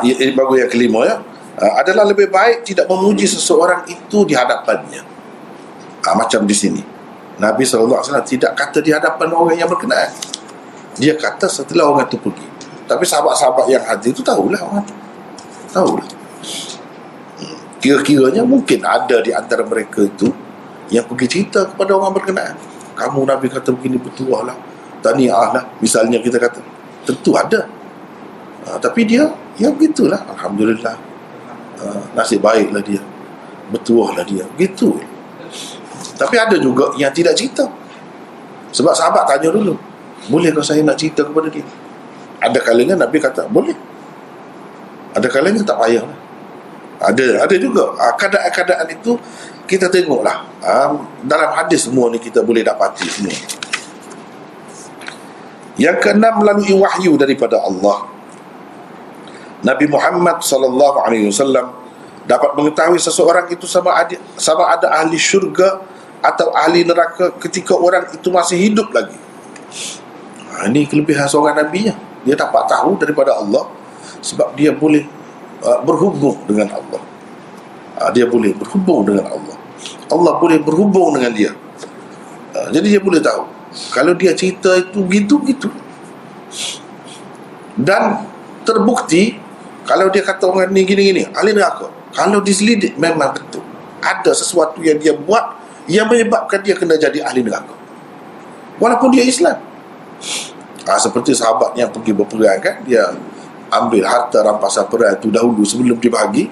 Ini bagus yang kelima ya. Adalah lebih baik tidak memuji seseorang itu di hadapannya. Macam di sini Nabi SAW tidak kata di hadapan orang yang berkenaan. Dia kata setelah orang itu pergi. Tapi sahabat-sahabat yang hadir itu tahulah orang itu. Tahulah. Kira-kiranya mungkin ada di antara mereka itu yang pergi cerita kepada orang berkenaan. Kamu Nabi kata begini, bertuah lah, tahniah lah, misalnya kita kata. Tentu ada. Tapi dia, ya begitulah, alhamdulillah, nasib baiklah dia, bertuah lah dia, gitu. Tapi ada juga yang tidak cerita. Sebab sahabat tanya dulu, bolehkah saya nak cerita kepada dia? Ada kalanya Nabi kata boleh, ada kalanya tak payah lah. Ada juga keadaan-keadaan itu kita tengoklah. Dalam hadis semua ni kita boleh dapati semua. Yang keenam, melalui wahyu daripada Allah, Nabi Muhammad SAW dapat mengetahui seseorang itu sama ada ahli syurga atau ahli neraka ketika orang itu masih hidup lagi. Ini kelebihan seorang nabinya. Dia dapat tahu daripada Allah sebab dia boleh berhubung dengan Allah. Dia boleh berhubung dengan Allah. Allah boleh berhubung dengan dia. Jadi dia boleh tahu. Kalau dia cerita itu gitu-gitu. Dan terbukti kalau dia kata orang ni gini-gini, ahli neraka, kalau diselidik memang betul ada sesuatu yang dia buat yang menyebabkan dia kena jadi ahli neraka, walaupun dia Islam. Seperti sahabat yang pergi berperang kan, dia ambil harta rampasan perang itu dahulu sebelum dibagi.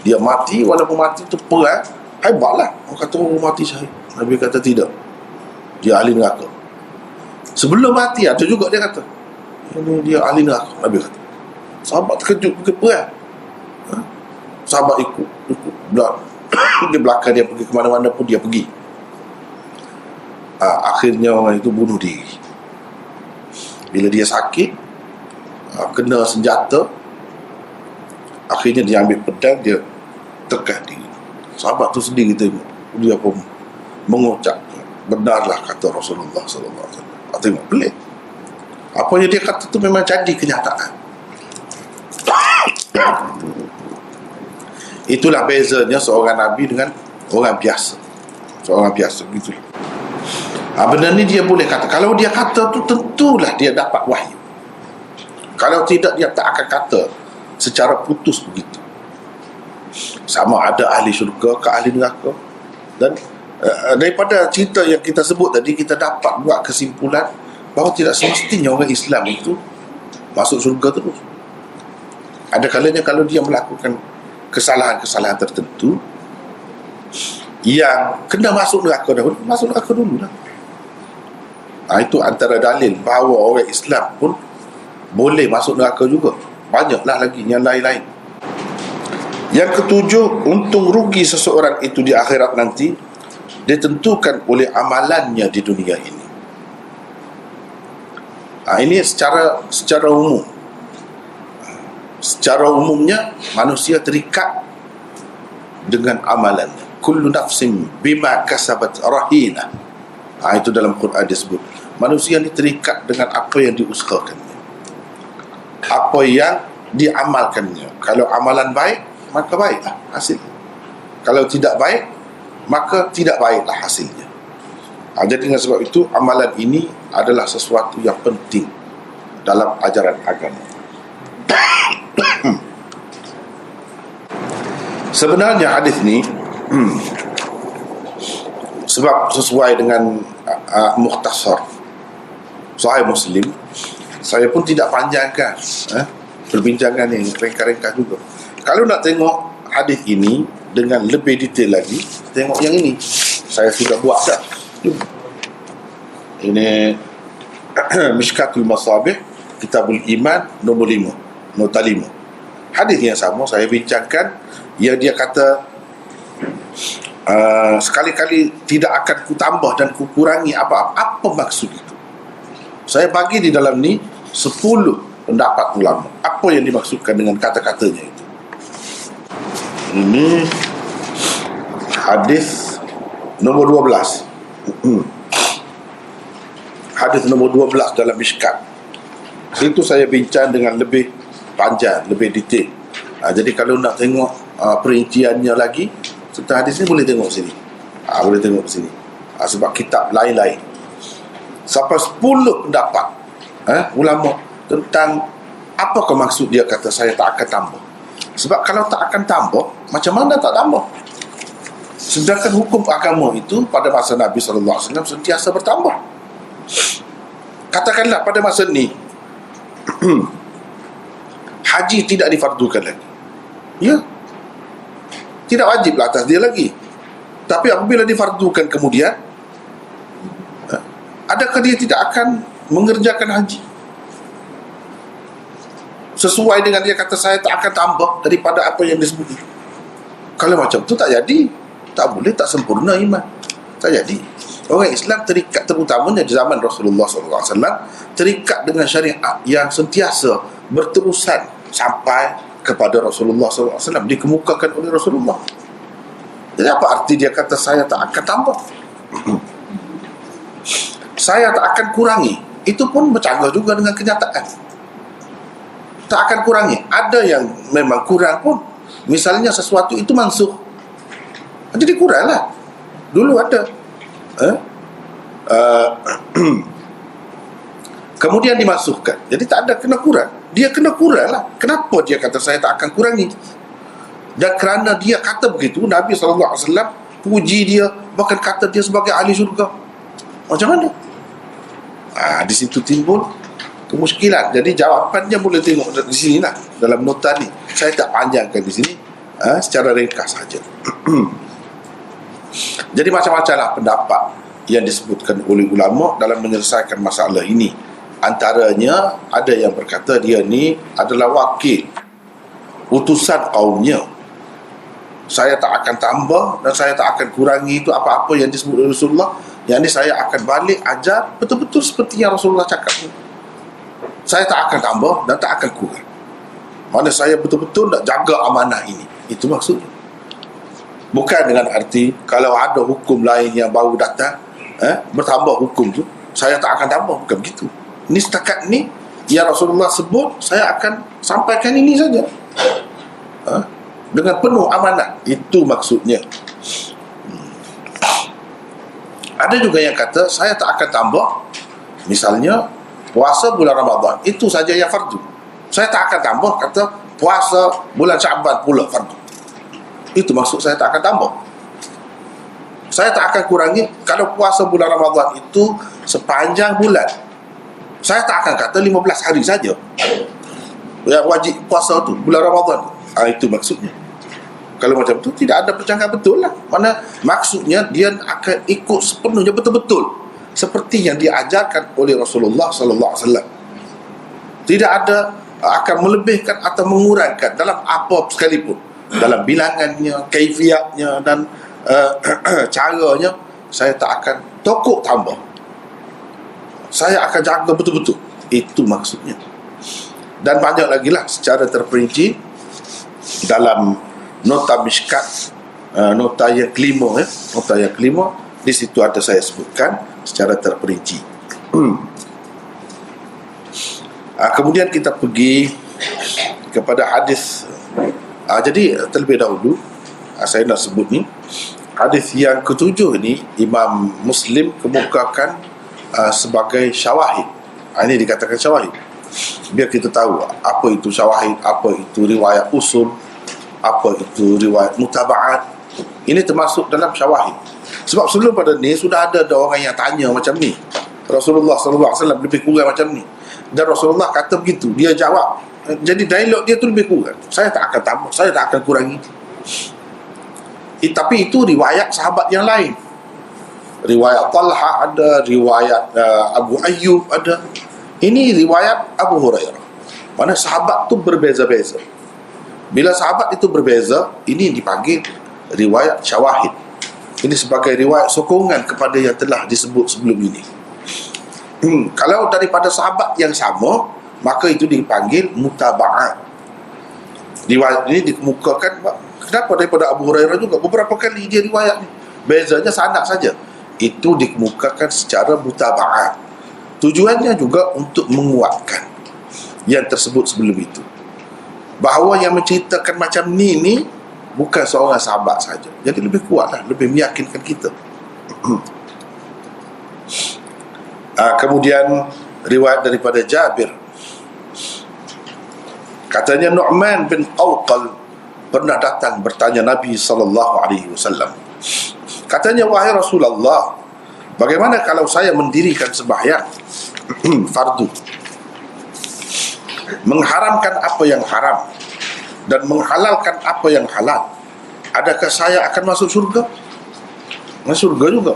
Dia mati, walaupun mati itu perang, hebatlah. Orang kata mati syahid. Nabi kata tidak, dia ahli neraka. Sebelum mati ada juga dia kata ini dia ahli neraka. Nabi kata. Sahabat terkejut, pergi perang. Sahabat ikut di belakang dia, pergi ke mana-mana pun dia pergi. Akhirnya orang itu bunuh diri. Bila dia sakit, kena senjata, akhirnya dia ambil pedang, dia tekan diri. Sahabat tu sendiri tengok, dia pun mengucap, benarlah kata Rasulullah SAW. Tengok, pelik. Apa yang dia kata tu memang jadi kenyataan. Itulah bezanya seorang Nabi dengan orang biasa. Seorang biasa gitu. Benda ni dia boleh kata. Kalau dia kata tu tentulah dia dapat wahyu. Kalau tidak dia tak akan kata secara putus begitu. Sama ada ahli syurga ke ahli neraka. Dan daripada cerita yang kita sebut tadi, kita dapat buat kesimpulan bahawa tidak semestinya orang Islam itu masuk syurga terus. Ada kalanya kalau dia melakukan kesalahan-kesalahan tertentu yang kena masuk neraka dahulu, masuk neraka dulu lah. Itu antara dalil bahawa orang Islam pun boleh masuk neraka juga. Banyaklah lagi yang lain-lain. Yang ketujuh, untung rugi seseorang itu di akhirat nanti ditentukan oleh amalannya di dunia ini. Ini secara umum. Secara umumnya manusia terikat dengan amalannya. Kullu nafsin bima kasabat rahina. Itu dalam Quran disebut. Manusia ni terikat dengan apa yang diusahakannya, apa yang diamalkannya. Kalau amalan baik, maka baiklah hasil. Kalau tidak baik, maka tidak baiklah hasilnya. Jadi dengan sebab itu, amalan ini adalah sesuatu yang penting dalam ajaran agama. Sebenarnya hadis ni sebab sesuai dengan mukhtasar Sahih Muslim, saya pun tidak panjangkan perbincangan ini, ringkas-ringkas juga. Kalau nak tengok hadis ini dengan lebih detail lagi, tengok yang ini. Saya sudah buat dah. Ini Mishkatul Masabih, Kitabul Iman, nombor 5, nota 5. Hadis yang sama saya bincangkan, yang dia kata sekali-kali tidak akan ku tambah dan ku kurangi apa-apa. Apa maksud itu? Saya bagi di dalam ni 10 pendapat ulama. Apa yang dimaksudkan dengan kata-katanya itu? Ini hadis nombor 12. Hadis nombor 12 dalam Mishkat. Itu saya bincang dengan lebih panjang, lebih detail. Jadi kalau nak tengok perinciannya lagi tentang hadis ni, boleh tengok sini. Boleh tengok sini. Sebab kitab lain-lain sampai 10 pendapat ulama tentang apakah maksud dia kata saya tak akan tambah. Sebab kalau tak akan tambah, macam mana tak tambah? Sedangkan hukum agama itu pada masa Nabi SAW sentiasa bertambah. Katakanlah pada masa ni haji tidak difardukan lagi, ya, tidak wajiblah atas dia lagi. Tapi apabila difardukan kemudian, adakah dia tidak akan mengerjakan haji? Sesuai dengan dia kata saya tak akan tambah daripada apa yang disebut. Kalau macam tu tak jadi, tak boleh, tak sempurna iman, tak jadi. Orang Islam terikat, terutamanya di zaman Rasulullah SAW, terikat dengan syariat yang sentiasa berterusan sampai kepada Rasulullah SAW, dikemukakan oleh Rasulullah. Jadi apa arti dia kata saya tak akan tambah? Saya tak akan kurangi. Itu pun bercanggah juga dengan kenyataan. Tak akan kurangi. Ada yang memang kurang pun. Misalnya sesuatu itu mansuh, jadi kuranglah. Dulu ada kemudian dimasukkan, jadi tak ada kena kurang. Dia kena kurang lah. Kenapa dia kata saya tak akan kurangi? Dan kerana dia kata begitu, Nabi SAW puji dia, bahkan kata dia sebagai ahli syurga. Macam mana? Di situ timbul kemusykilan. Jadi jawapannya boleh tengok di sini lah, dalam nota ni. Saya tak panjangkan di sini, secara ringkas saja. Jadi macam-macam lah pendapat yang disebutkan oleh ulama dalam menyelesaikan masalah ini. Antaranya ada yang berkata dia ni adalah wakil, utusan kaumnya. Saya tak akan tambah dan saya tak akan kurangi itu apa-apa yang disebut oleh Rasulullah. Yang ini saya akan balik ajar betul-betul seperti yang Rasulullah cakap. Saya tak akan tambah dan tak akan kurang. Mana saya betul-betul nak jaga amanah ini. Itu maksudnya. Bukan dengan arti kalau ada hukum lain yang baru datang, bertambah hukum tu, saya tak akan tambah. Bukan begitu. Ini setakat ni yang Rasulullah sebut, saya akan sampaikan ini saja. dengan penuh amanah. Itu maksudnya. Ada juga yang kata saya tak akan tambah, misalnya puasa bulan Ramadan itu saja yang fardu, saya tak akan tambah, kata puasa bulan Syaban pula fardu. Itu maksud saya tak akan tambah. Saya tak akan kurangi. Kalau puasa bulan Ramadan itu sepanjang bulan, saya tak akan kata 15 hari saja yang wajib puasa tu bulan Ramadan. Itu maksudnya. Kalau macam tu tidak ada percanggahan, betul lah. Mana maksudnya dia akan ikut sepenuhnya betul-betul seperti yang diajarkan oleh Rasulullah sallallahu alaihi wasallam. Tidak ada akan melebihkan atau mengurangkan dalam apa sekalipun, dalam bilangannya, kaifiatnya dan caranya. Saya tak akan tokok tambah, saya akan jaga betul-betul. Itu maksudnya. Dan banyak lagi lah secara terperinci dalam nota Mishkat, nota yang kelima, nota yang kelima, di situ ada saya sebutkan secara terperinci. Kemudian kita pergi kepada hadis. Jadi terlebih dahulu saya nak sebut ni hadis yang ketujuh ni Imam Muslim kemukakan sebagai syawahid. Ini dikatakan syawahid biar kita tahu apa itu syawahid, apa itu riwayat usul, apa itu riwayat mutaba'at. Ini termasuk dalam syawahid. Sebab sebelum pada ni sudah ada orang yang tanya macam ni, Rasulullah SAW lebih kurang macam ni, dan Rasulullah kata begitu, dia jawab. Jadi dialog dia tu lebih kurang, saya tak akan tambah, saya tak akan kurangi. Tapi itu riwayat sahabat yang lain. Riwayat Talha ada, riwayat Abu Ayyub ada. Ini riwayat Abu Hurairah. Mana sahabat tu berbeza-beza. Bila sahabat itu berbeza, ini dipanggil riwayat syawahid. Ini sebagai riwayat sokongan kepada yang telah disebut sebelum ini. Kalau daripada sahabat yang sama, maka itu dipanggil mutaba'at. Riwayat ini dikemukakan. Kenapa daripada Abu Hurairah juga beberapa kali dia riwayat ni, bezanya sanad saja. Itu dikemukakan secara mutaba'at. Tujuannya juga untuk menguatkan yang tersebut sebelum itu, bahawa yang menceritakan macam ni bukan seorang sahabat saja. Jadi lebih kuatlah, lebih meyakinkan kita. Kemudian riwayat daripada Jabir, katanya Nu'man bin Qawqal pernah datang bertanya Nabi SAW. Katanya, wahai Rasulullah, bagaimana kalau saya mendirikan sembahyang fardu, mengharamkan apa yang haram dan menghalalkan apa yang halal, adakah saya akan masuk syurga? Masuk syurga juga.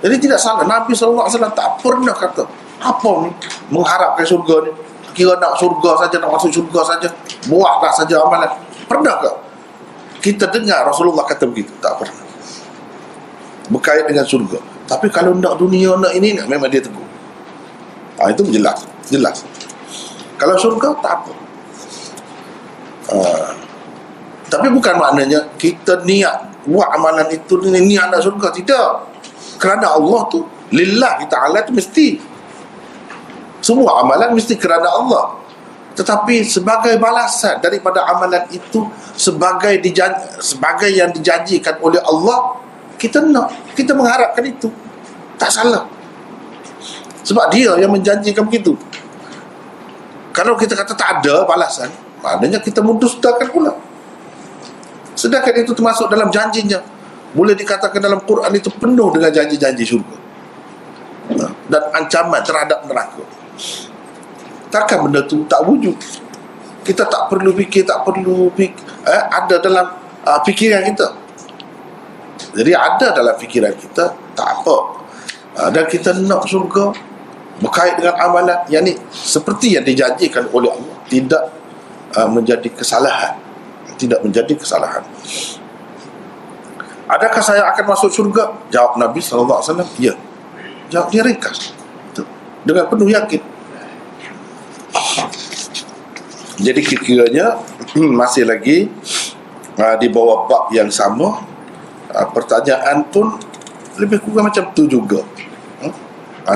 Jadi tidak salah, Nabi SAW tak pernah kata apa ni mengharapkan syurga ni, kira nak syurga saja, nak masuk syurga saja, buatlah saja amalan. Pernah ke kita dengar Rasulullah kata begitu? Tak pernah, berkait dengan syurga. Tapi kalau nak dunia, nak ini, memang dia tegur. Itu jelas. Kalau syurga tak apa. Tapi bukan maknanya kita niat buat amalan itu niat nak syurga. Tidak. Kerana Allah tu, lillahi ta'ala tu mesti, semua amalan mesti kerana Allah. Tetapi sebagai balasan daripada amalan itu, sebagai yang dijanjikan oleh Allah, kita nak, kita mengharapkan itu. Tak salah, sebab dia yang menjanjikan begitu. Kalau kita kata tak ada balasan, maknanya kita mendustakan pula. Sedangkan itu termasuk dalam janjinya. Boleh dikatakan dalam Quran itu penuh dengan janji-janji syurga dan ancaman terhadap neraka. Takkan benda tu tak wujud? Kita tak perlu fikir, ada dalam fikiran kita. Jadi ada dalam fikiran kita, tak apa. Dan kita nak syurga berkait dengan amalan yang ni seperti yang dijanjikan oleh Allah, tidak menjadi kesalahan. Tidak menjadi kesalahan. Adakah saya akan masuk syurga? Jawab Nabi SAW, ya. Jawab dia ringkas dengan penuh yakin. Jadi kira-kiranya masih lagi di bawah bab yang sama. Pertanyaan pun lebih kurang macam tu juga.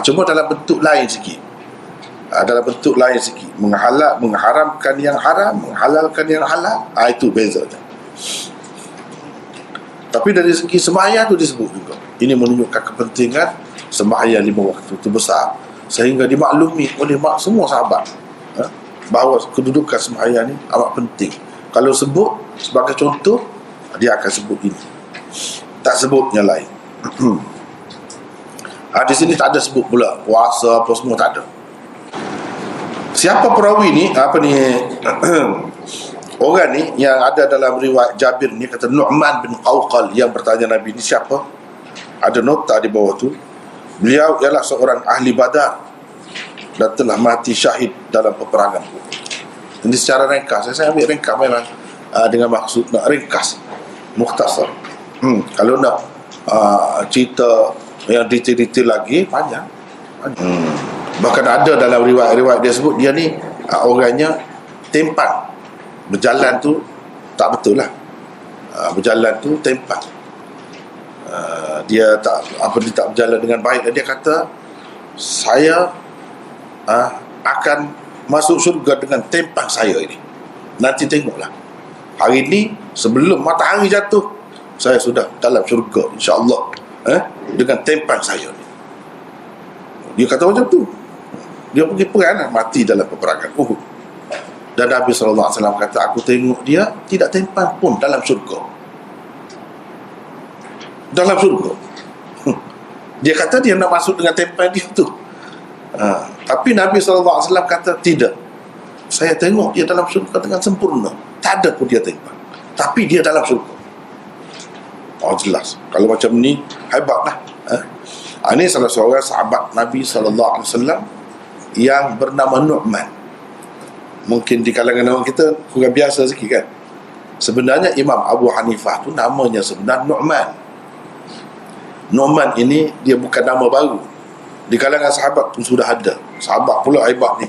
Cuma dalam bentuk lain sikit. Dalam bentuk lain sikit. Mengharamkan yang haram, menghalalkan yang halal. Itu bezanya. Tapi dari segi sembahyang tu disebut juga. Ini menunjukkan kepentingan sembahyang 5 waktu itu besar, sehingga dimaklumi oleh semua sahabat bahawa kedudukan sembahyang ni amat penting. Kalau sebut sebagai contoh, dia akan sebut ini, tak sebut yang lain. Di sini tak ada sebut pula puasa apa semua, tak ada. Siapa perawi ni? Orang ni yang ada dalam riwayat Jabir ni, kata Nu'man bin Qawqal yang bertanya Nabi ni siapa? Ada nota di bawah tu. Beliau ialah seorang ahli Badar dan telah mati syahid dalam peperangan. Ini secara ringkas. Saya ambil ringkas memang dengan maksud nak ringkas, mukhtasar. Kalau nak cerita yang detail-detail lagi panjang. Bahkan ada dalam riwayat dia sebut dia ni orangnya tempat. Berjalan tu tak betul lah. Berjalan tu tempat. Dia tak berjalan dengan baik. Dia kata saya akan masuk syurga dengan tempang saya ini. Nanti tengoklah. Hari ni sebelum matahari jatuh, saya sudah dalam syurga insya-Allah, dengan tempang saya ni. Dia kata macam tu. Dia pergi perang, mati dalam peperangan Uhud. Dan Nabi SAW kata, aku tengok dia tidak tempang pun dalam syurga. Dalam syurga. Dia kata dia nak masuk dengan tempang dia tu. Tapi Nabi SAW kata tidak. Saya tengok dia dalam syurga dengan sempurna. Tak ada pun dia tempang. Tapi dia dalam syurga. Jelas. Kalau macam ni, hebatlah. Ini salah seorang sahabat Nabi SAW yang bernama Nu'man. Mungkin di kalangan orang kita kurang biasa sikit kan. Sebenarnya Imam Abu Hanifah tu namanya sebenar Nu'man. Nu'man ini dia bukan nama baru. Di kalangan sahabat pun sudah ada. Sahabat pula hebat ni.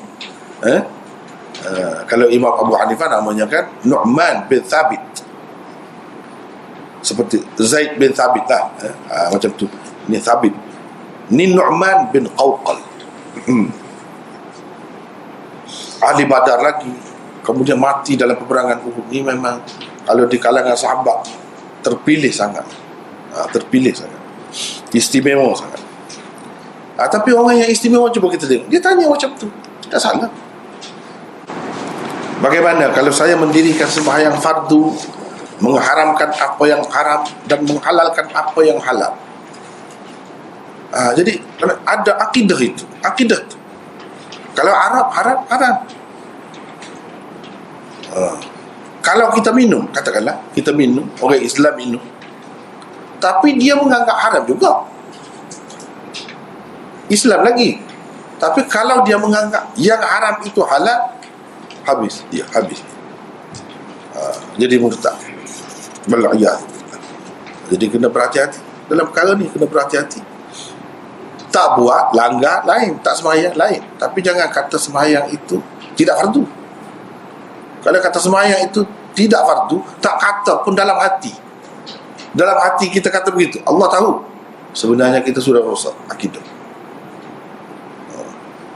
Kalau Imam Abu Hanifah namanya kan Nu'man bin Thabit. Seperti Zaid bin Thabit lah. Macam tu. Ni Thabit. Ni Nu'man bin Qawqal. Ahli Badar lagi, kemudian mati dalam peperangan Uhud. Ini memang kalau di kalangan sahabat terpilih sangat. Terpilih sangat, istimewa sangat. Tapi orang yang istimewa, cuba kita tengok, dia tanya macam tu, tak salah. Bagaimana kalau saya mendirikan sembahyang fardu, mengharamkan apa yang haram dan menghalalkan apa yang halal? Jadi ada akidah itu, akidah tu. Kalau Arab, haram. Kalau kita minum, katakanlah kita minum, orang Islam minum, tapi dia menganggap haram juga, Islam lagi. Tapi kalau dia menganggap yang haram itu halal, habis dia, habis. Jadi murtad. Jadi kena berhati-hati dalam perkara ni, kena berhati-hati. Tak buat, langgar lain, tak sembahyang lain. Tapi jangan kata sembahyang itu tidak fardu. Kalau kata sembahyang itu tidak fardu, tak kata pun dalam hati. Dalam hati kita kata begitu, Allah tahu sebenarnya kita sudah rosak akidah.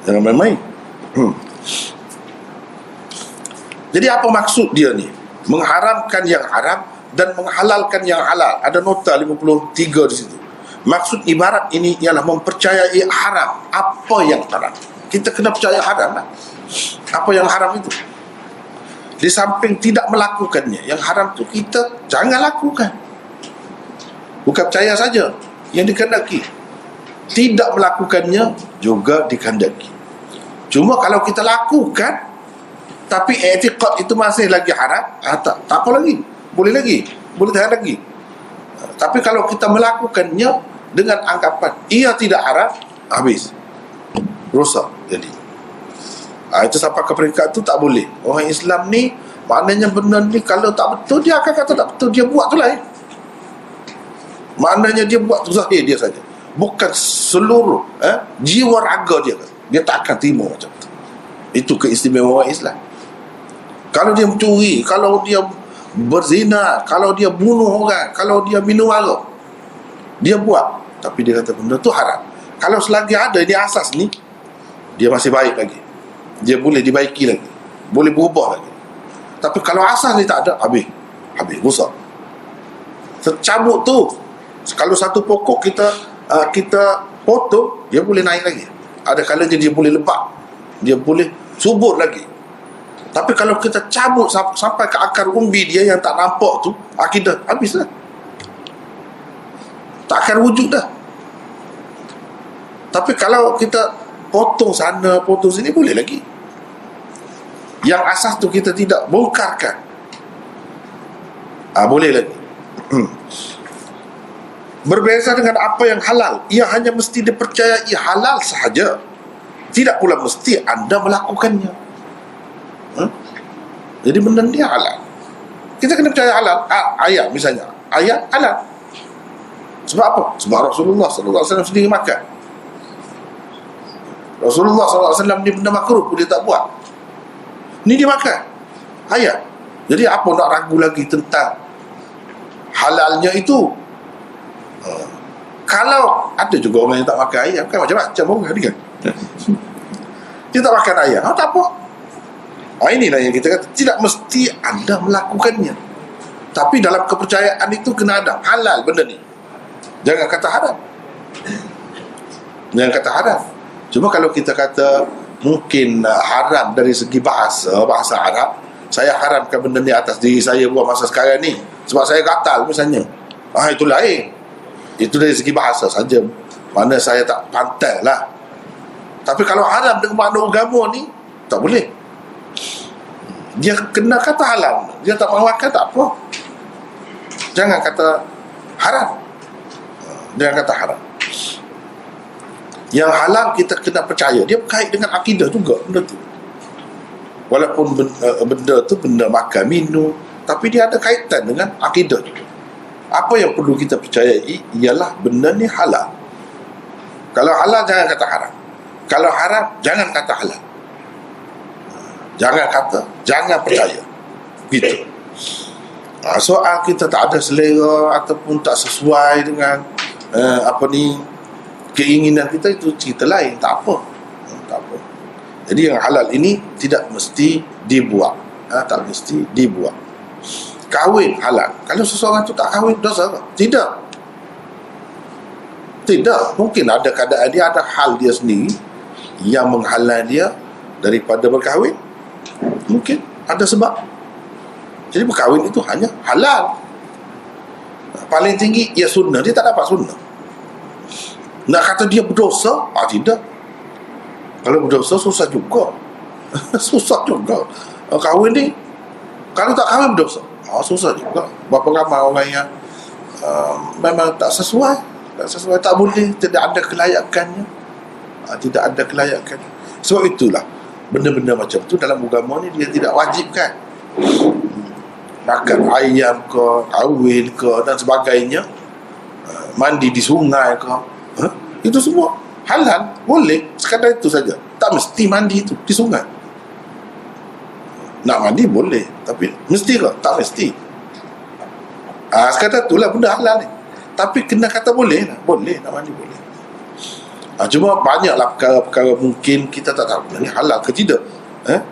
Jangan main-main. Jadi apa maksud dia ni? Mengharamkan yang haram dan menghalalkan yang halal. Ada nota 53 di situ. Maksud ibarat ini ialah mempercayai haram. Apa yang haram? Kita kena percaya haram lah. Apa yang haram itu? Di samping tidak melakukannya, yang haram itu kita jangan lakukan. Bukan percaya saja, yang dikehendaki. Tidak melakukannya juga dikehendaki. Cuma kalau kita lakukan, tapi i'tiqad itu masih lagi haram, tak apa lagi. Boleh lagi, boleh tahan lagi. Tapi kalau kita melakukannya dengan anggapan ia tidak haram, habis, rosak jadi. Itu sampai ke peringkat tu tak boleh. Orang Islam ni maknanya benda ni kalau tak betul, dia akan kata tak betul, dia buat tu lain. Maknanya dia buat tu zahir dia saja, bukan seluruh jiwa raga dia. Dia tak akan terima macam tu. Itu keistimewaan Islam. Kalau dia mencuri, kalau dia berzina, kalau dia bunuh orang, kalau dia minum arak, dia buat, tapi dia kata benda tu haram. Kalau selagi ada ini asas ni, dia masih baik lagi, dia boleh dibaiki lagi, boleh berubah lagi. Tapi kalau asas ni tak ada, habis habis rosak. Tercabut tu, kalau satu pokok kita potong, dia boleh naik lagi. Ada kalanya dia boleh lebat, dia boleh subur lagi. Tapi kalau kita cabut sampai ke akar umbi dia yang tak nampak tu, akidah habis dah, tak akan wujud dah. Tapi kalau kita potong sana, potong sini, boleh lagi. Yang asas tu kita tidak bongkarkan, boleh lagi. Berbeza dengan apa yang halal, ia hanya mesti dipercayai halal sahaja, tidak pula mesti anda melakukannya. Jadi benda dia halal, kita kena percaya halal. Ayat misalnya, ayat halal. Sebab apa? Sebab Rasulullah SAW sendiri makan. Rasulullah SAW ni benda makruh pun dia tak buat, ni dia makan. Ayat. Jadi apa nak ragu lagi tentang halalnya itu? Kalau ada juga orang yang tak makan ayam, kan macam-macam orang kan. Dia tak makan ayam, tak apa. Inilah yang kita kata, tidak mesti anda melakukannya, tapi dalam kepercayaan itu kena ada halal benda ni. Jangan kata haram. Jangan kata haram. Cuma kalau kita kata mungkin haram dari segi bahasa Arab, saya haramkan benda ni atas diri saya buat masa sekarang ni sebab saya gatal misalnya, itu lain. Itu dari segi bahasa saja, mana saya tak pantai lah. Tapi kalau haram dengan makna agama ni, tak boleh. Dia kena kata halal, dia tak mahu makan, tak apa. Jangan kata haram. Jangan kata haram. Yang halal kita kena percaya, dia berkait dengan akidah juga benda tu. Walaupun benda tu benda makan, minum, tapi dia ada kaitan dengan akidah juga. Apa yang perlu kita percayai ialah benda ni halal. Kalau halal, jangan kata haram. Kalau haram, jangan kata halal. Jangan percaya. Gitu. Soal kita tak ada selera ataupun tak sesuai dengan keinginan kita, itu cerita lain, tak apa. Jadi yang halal ini tidak mesti dibuat. Tak mesti dibuat. Kahwin halal. Kalau seseorang tu tak kahwin, dosa ke? Tidak. Mungkin ada keadaan dia, ada hal dia sendiri yang menghalang dia daripada berkahwin. Mungkin ada sebab. Jadi berkahwin itu hanya halal. Paling tinggi ia sunnah, dia tak dapat sunnah. Nak kata dia berdosa? Tidak. Kalau berdosa susah juga. Susah juga. Kahwin ni, kalau tak kahwin berdosa, susah juga. Berapa ramai orang yang memang tak sesuai, tak boleh, tidak ada kelayakannya. Sebab itulah benda-benda macam tu dalam agama ni dia tidak wajibkan. Makan ayam ke, kahwin ke dan sebagainya, mandi di sungai ke, itu semua halal, boleh, sekadar itu saja. Tak mesti mandi itu di sungai. Nak mandi boleh, tapi mesti ke? Tak mesti. Sekadar itulah benda halal ni. Tapi kena kata boleh nak mandi boleh. Cuma banyaklah perkara-perkara mungkin kita tak tahu ni halal ke tidak,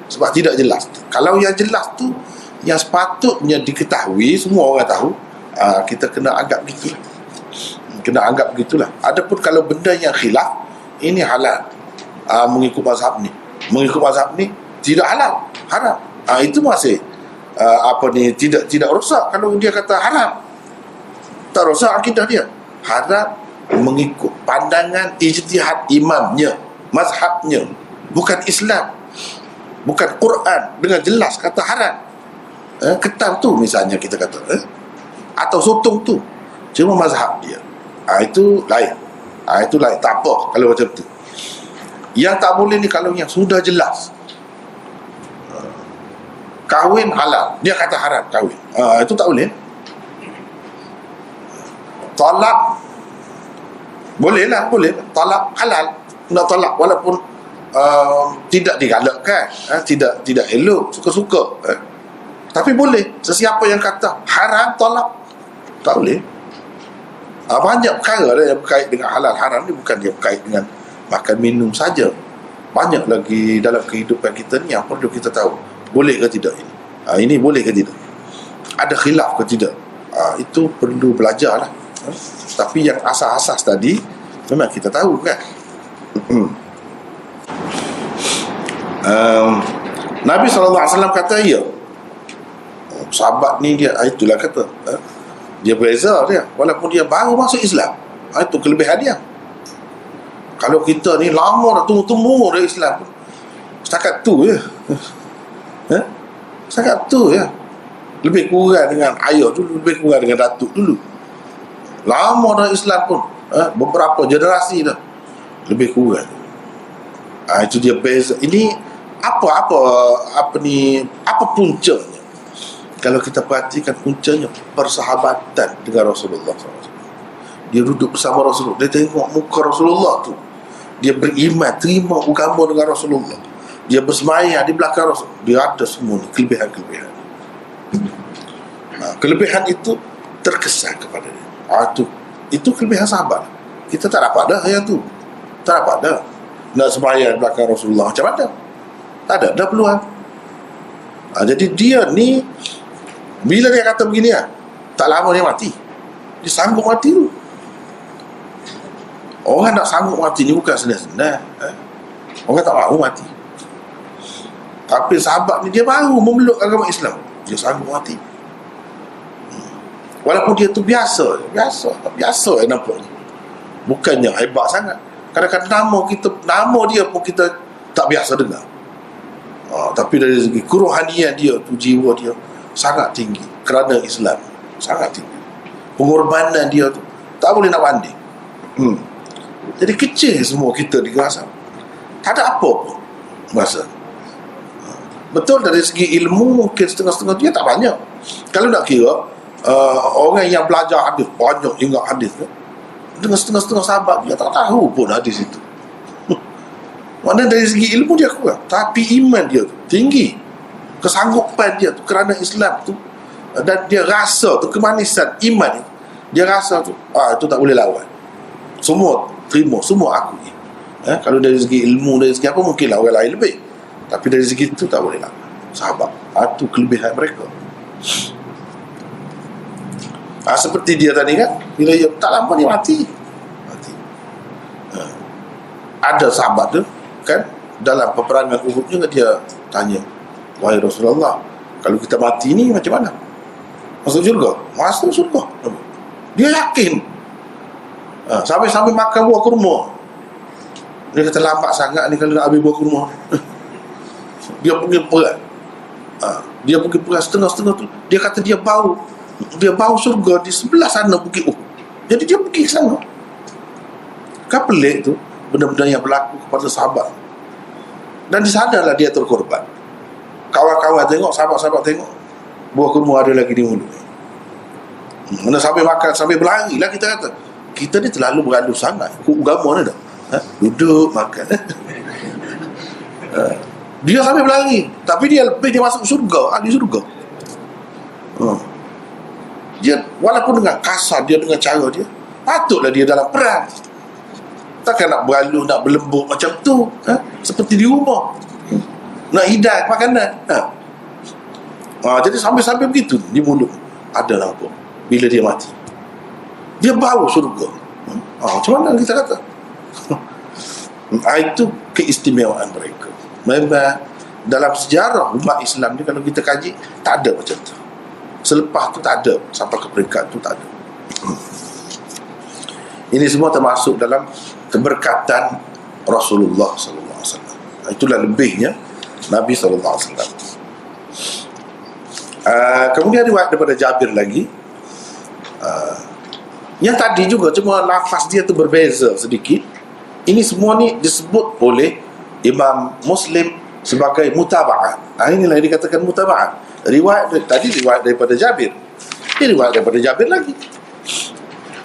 sebab tidak jelas. Kalau yang jelas tu, yang sepatutnya diketahui, semua orang tahu, kita kena anggap begitulah. Adapun kalau benda yang khilaf, ini halal, mengikut mazhab ni tidak halal, haram, itu masih tidak rosak. Kalau dia kata haram, tak rosak akidah dia. Haram mengikut pandangan ijtihad imamnya, mazhabnya, bukan Islam, bukan Quran dengan jelas kata haram. Ketan tu misalnya kita kata, atau sotong tu, cuma mazhab dia, itu lain. Itu lain, tak apa kalau macam tu. Yang tak boleh ni kalau yang sudah jelas, kahwin halal, dia kata haram kahwin, itu tak boleh. Talak boleh, talak halal, nak talak walaupun tidak digalakkan, tidak elok, suka-suka, tapi boleh. Sesiapa yang kata haram talak, tak boleh. Banyak perkara yang berkait dengan halal haram ni, bukan dia berkait dengan makan minum saja. Banyak lagi dalam kehidupan kita ni yang perlu kita tahu, boleh ke tidak ini. Ini boleh ke tidak. ada khilaf ke tidak, itu perlu belajar lah. Tapi yang asas-asas tadi memang kita tahu kan. Nabi SAW kata ya, sahabat ni dia, itulah kata, dia beza dia, walaupun dia baru masuk Islam. Itu kelebihan dia. Kalau kita ni lama dah tunggu-tunggu dari Islam, setakat tu je, setakat tu je, lebih kurang dengan ayah dulu, lebih kurang dengan datuk dulu. Lama dah Islam pun, beberapa generasi dah, lebih kurang. Itu dia beza. Ini apa puncanya? Kalau kita perhatikan puncanya, persahabatan dengan Rasulullah SAW. Dia duduk bersama Rasulullah, dia tengok muka Rasulullah tu, dia beriman, terima agama dengan Rasulullah, dia bersemayam di belakang Rasul, dia ada semua ni kelebihan-kelebihan. Kelebihan itu terkesan kepada dia. Itu kelebihan sahabat. Kita tak dapat dah yang tu, tak dapat dah. Nak semayam di belakang Rasulullah macam mana? Tak ada dah peluang. Jadi dia ni, bila dia kata begini, tak lama dia mati. Dia sanggup mati tu. Orang nak sanggup mati ni bukan senang-senang. Orang tak mahu mati. Tapi sahabat ni dia baru memeluk agama Islam, dia sanggup mati. Walaupun dia tu biasa nampaknya, bukannya hebat sangat. Kadang-kadang nama dia pun kita tak biasa dengar. Tapi dari segi kerohanian dia tu, jiwa dia sangat tinggi kerana Islam, sangat tinggi. Pengorbanan dia tu tak boleh nak banding. Jadi kecil semua kita dirasa, tak ada apa pun masa. Betul dari segi ilmu mungkin setengah-setengah dia tak banyak. Kalau nak kira orang yang belajar hadis banyak ingat hadis tu, dengan setengah-setengah sahabat dia tak tahu pun hadis itu. Mana dari segi ilmu dia kurang, tapi iman dia tu tinggi, kesanggupan dia tu kerana Islam tu, dan dia rasa tu kemanisan iman itu, dia rasa tu itu tak boleh lawan. Semua terima, semua akui. Kalau dari segi ilmu, dari segi apa, mungkinlah orang lain lebih, tapi dari segi itu tak boleh lawan sahabat. Itu kelebihan mereka. Seperti dia tadi kan, bila dia tak lama dia mati. Ada sahabat tu kan, dalam peperangan Uhud juga dia tanya, wahai Rasulullah, kalau kita mati ni macam mana? Masuk syurga? Masuk syurga. Dia yakin. Sampai makan buah kurma. Dia kata lambat sangat ni kalau nak ambil buah kurma. Dia pergi perang. Dia pergi perang setengah-setengah tu, dia kata dia bau syurga di sebelah sana Bukit Uhud. Jadi dia pergi ke sana. Kan pelik tu benda-benda yang berlaku kepada sahabat. Dan disadarlah dia terkorban. Kawan-kawan tengok, sahabat-sahabat tengok, buah kurma ada lagi di mulut. Mana sampai makan, sampai berlari lah kita kata. Kita ni terlalu bergaduh sangat ikut agama ni dah. Duduk makan. Dia sampai berlari, tapi dia masuk syurga, ahli syurga. Dia walaupun dengan kasar dia, dengan cara dia, patutlah dia dalam perang. Takkan nak bergaluh, nak berlembut macam tu, seperti di rumah nak hidang makanan. Jadi sampai begitu di mulut adalah apa bila dia mati, dia bau syurga. Macam mana kita kata? Itu keistimewaan mereka. Memang dalam sejarah umat Islam ni, kalau kita kaji, tak ada macam tu. Selepas tu tak ada, sampai ke peringkat tu tak ada. Ini semua termasuk dalam keberkatan Rasulullah SAW. Itulah lebihnya Nabi SAW. Kemudian riwayat daripada Jabir lagi, yang tadi juga, cuma lafaz dia tu berbeza sedikit. Ini semua ni disebut oleh Imam Muslim sebagai mutaba'ah. Inilah yang dikatakan mutaba'ah. Riwayat tadi riwayat daripada Jabir, ini riwayat daripada Jabir lagi,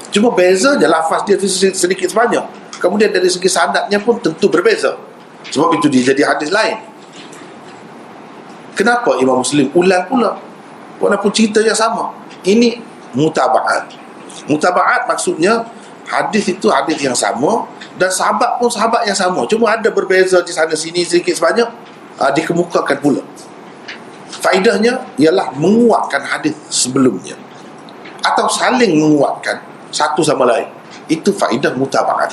cuma beza je lafaz dia tu sedikit sebanyak. Kemudian dari segi sanadnya pun tentu berbeza, sebab itu dia jadi hadis lain. Kenapa Imam Muslim ulang pula walaupun cerita yang sama? Ini mutaba'at. Mutaba'at maksudnya hadis itu hadis yang sama, dan sahabat pun sahabat yang sama, cuma ada berbeza di sana sini sedikit sebanyak, dikemukakan pula. Faedahnya ialah menguatkan hadis sebelumnya atau saling menguatkan satu sama lain. Itu faedah mutaba'at.